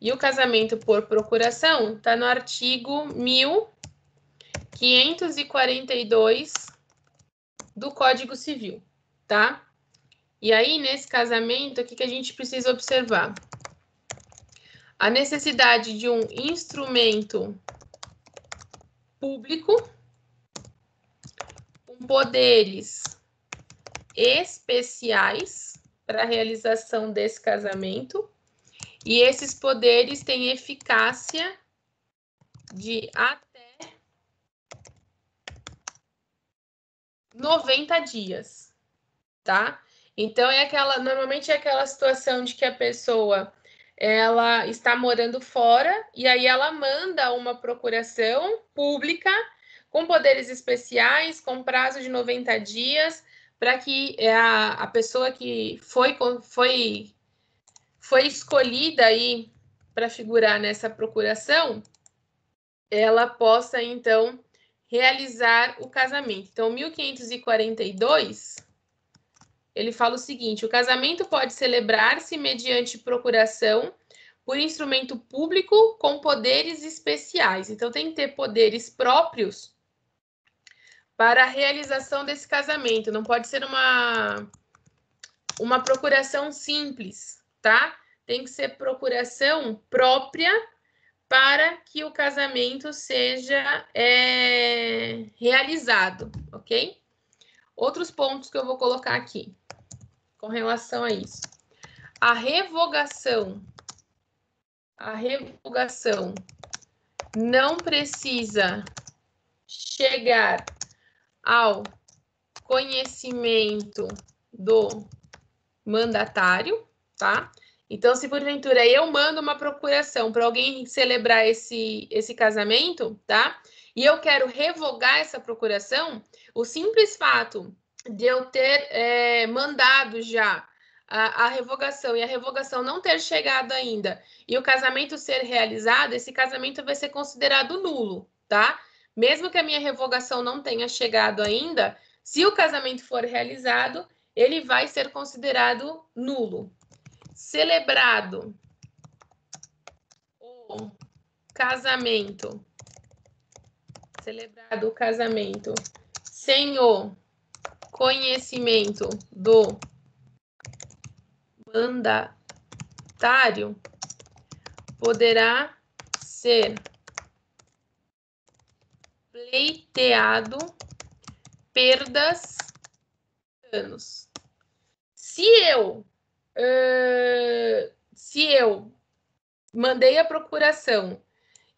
E o casamento por procuração está no artigo 1542 do Código Civil, tá? E aí, nesse casamento, o que a gente precisa observar? A necessidade de um instrumento público com poderes especiais para a realização desse casamento, e esses poderes têm eficácia de até 90 dias, tá? Então, normalmente é aquela situação de que a pessoa ela está morando fora e aí ela manda uma procuração pública com poderes especiais, com prazo de 90 dias, para que a pessoa que foi escolhida aí para figurar nessa procuração, ela possa, então, realizar o casamento. Então, 1542, ele fala o seguinte: o casamento pode celebrar-se mediante procuração por instrumento público com poderes especiais. Então, tem que ter poderes próprios para a realização desse casamento. Não pode ser uma procuração simples, tá? Tem que ser procuração própria para que o casamento seja realizado, ok? Outros pontos que eu vou colocar aqui com relação a isso. A revogação não precisa chegar ao conhecimento do mandatário, tá? Então, se porventura eu mando uma procuração para alguém celebrar esse casamento, tá? E eu quero revogar essa procuração, o simples fato de eu ter mandado já a revogação e a revogação não ter chegado ainda e o casamento ser realizado, esse casamento vai ser considerado nulo, tá? Mesmo que a minha revogação não tenha chegado ainda, se o casamento for realizado, ele vai ser considerado nulo. Celebrado o casamento, sem o conhecimento do mandatário, poderá ser pleiteado perdas e danos. Se eu mandei a procuração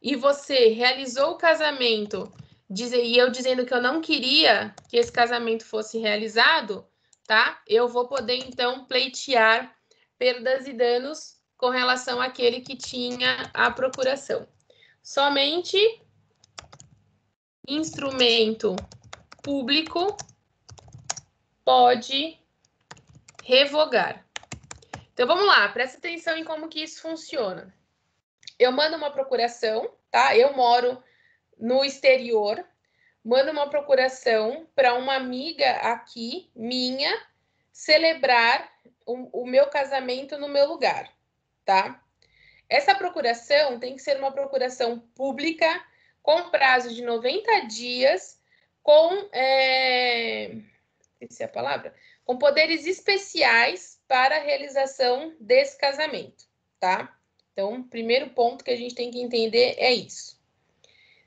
e você realizou o casamento e eu dizendo que eu não queria que esse casamento fosse realizado, tá? Eu vou poder, então, pleitear perdas e danos com relação àquele que tinha a procuração. Somente instrumento público pode revogar. Então, vamos lá, presta atenção em como que isso funciona. Eu mando uma procuração, tá? Eu moro no exterior, mando uma procuração para uma amiga aqui, minha, celebrar o meu casamento no meu lugar, tá? Essa procuração tem que ser uma procuração pública, com prazo de 90 dias, com essa é a palavra? Com poderes especiais para a realização desse casamento, tá? Então, o primeiro ponto que a gente tem que entender é isso.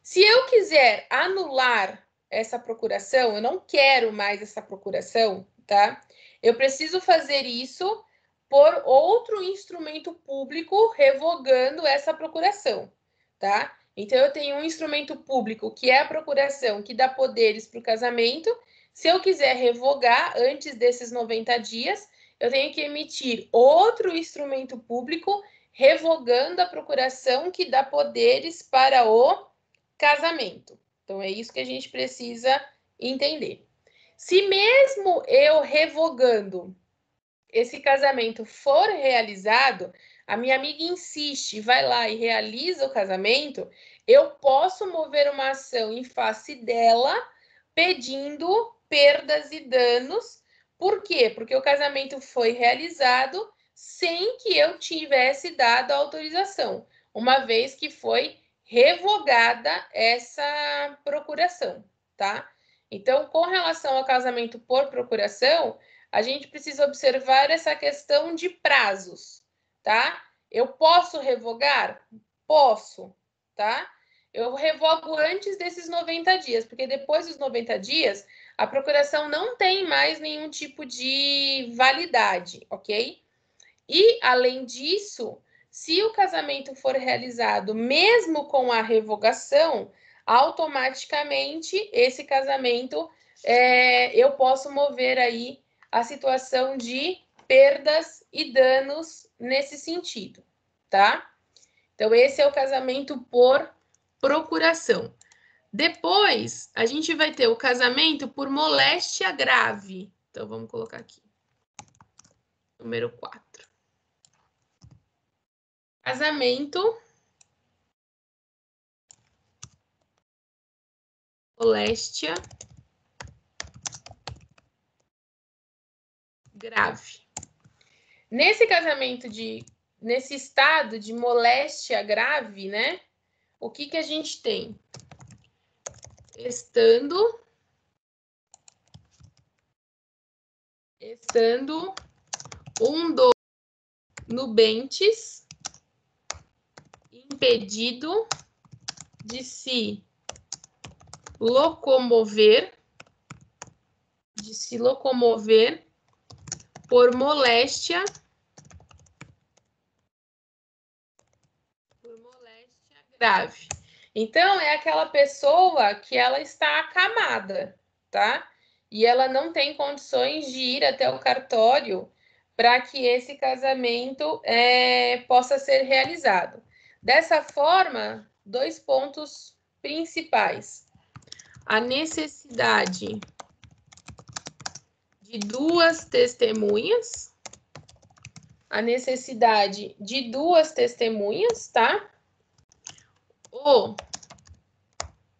Se eu quiser anular essa procuração, eu não quero mais essa procuração, tá? Eu preciso fazer isso por outro instrumento público revogando essa procuração, tá? Então, eu tenho um instrumento público que é a procuração que dá poderes para o casamento. Se eu quiser revogar antes desses 90 dias, eu tenho que emitir outro instrumento público revogando a procuração que dá poderes para o casamento. Então, é isso que a gente precisa entender. Se mesmo eu revogando esse casamento for realizado, a minha amiga insiste, vai lá e realiza o casamento, eu posso mover uma ação em face dela pedindo perdas e danos. Por quê? Porque o casamento foi realizado sem que eu tivesse dado a autorização, uma vez que foi revogada essa procuração, tá? Então, com relação ao casamento por procuração, a gente precisa observar essa questão de prazos, tá? Eu posso revogar? Posso, tá? Eu revogo antes desses 90 dias, porque depois dos 90 dias, a procuração não tem mais nenhum tipo de validade, ok? E, além disso, se o casamento for realizado mesmo com a revogação, automaticamente esse casamento eu posso mover aí a situação de perdas e danos nesse sentido, tá? Então, esse é o casamento por procuração. Depois, a gente vai ter o casamento por moléstia grave. Então, vamos colocar aqui. Número 4. Casamento, moléstia grave. Nesse casamento nesse estado de moléstia grave, né? O que a gente tem? Estando um dos nubentes impedido de se locomover por moléstia grave. Então, é aquela pessoa que ela está acamada, tá? E ela não tem condições de ir até o cartório para que esse casamento possa ser realizado. Dessa forma, 2 pontos principais. A necessidade de 2 testemunhas. A necessidade de 2 testemunhas, tá? O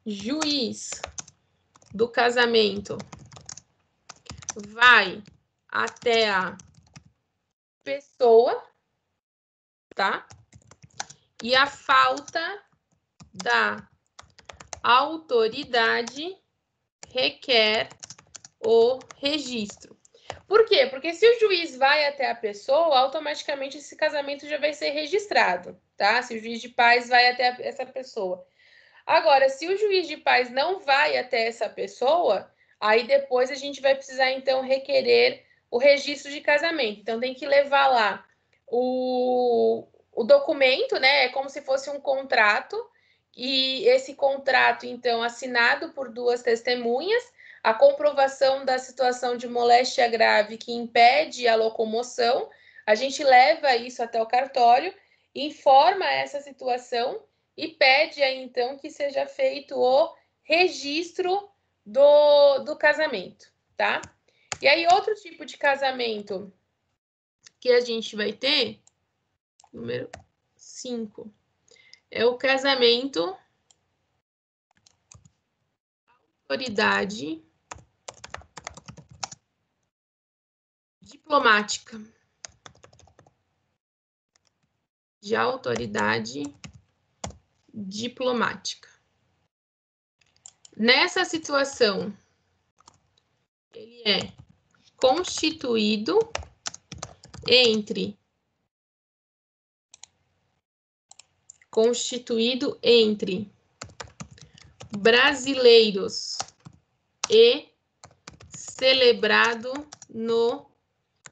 juiz do casamento vai até a pessoa, tá? E a falta da autoridade requer o registro. Por quê? Porque se o juiz vai até a pessoa, automaticamente esse casamento já vai ser registrado, tá? Se o juiz de paz vai até essa pessoa. Agora, se o juiz de paz não vai até essa pessoa, aí depois a gente vai precisar, então, requerer o registro de casamento. Então, tem que levar lá o documento, né? É como se fosse um contrato, e esse contrato, então, assinado por 2 testemunhas, a comprovação da situação de moléstia grave que impede a locomoção, a gente leva isso até o cartório, informa essa situação e pede aí, então, que seja feito o registro do casamento, tá? E aí, outro tipo de casamento que a gente vai ter, número 5, é o casamento autoridade diplomática. De autoridade diplomática. Nessa situação, ele é constituído entre brasileiros e celebrado no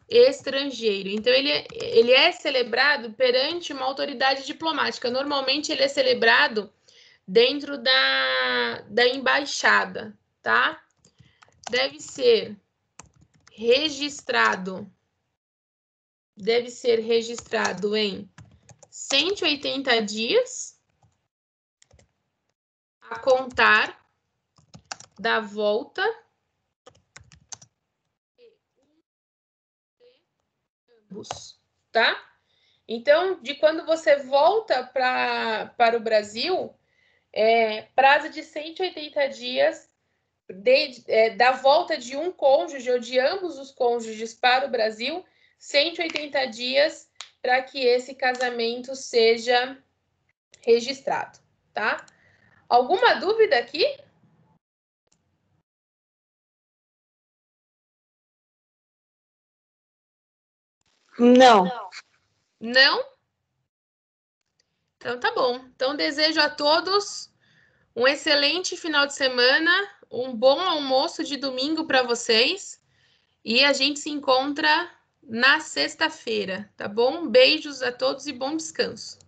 estrangeiro. Então, ele é celebrado perante uma autoridade diplomática. Normalmente, ele é celebrado dentro da embaixada, tá? Deve ser registrado em 180 dias a contar da volta tá? Então, de quando você volta para o Brasil, prazo de 180 dias da volta de um cônjuge ou de ambos os cônjuges para o Brasil, 180 dias para que esse casamento seja registrado, tá? Alguma dúvida aqui? Não. Não? Então tá bom. Então desejo a todos um excelente final de semana, um bom almoço de domingo para vocês e a gente se encontra na sexta-feira, tá bom? Beijos a todos e bom descanso.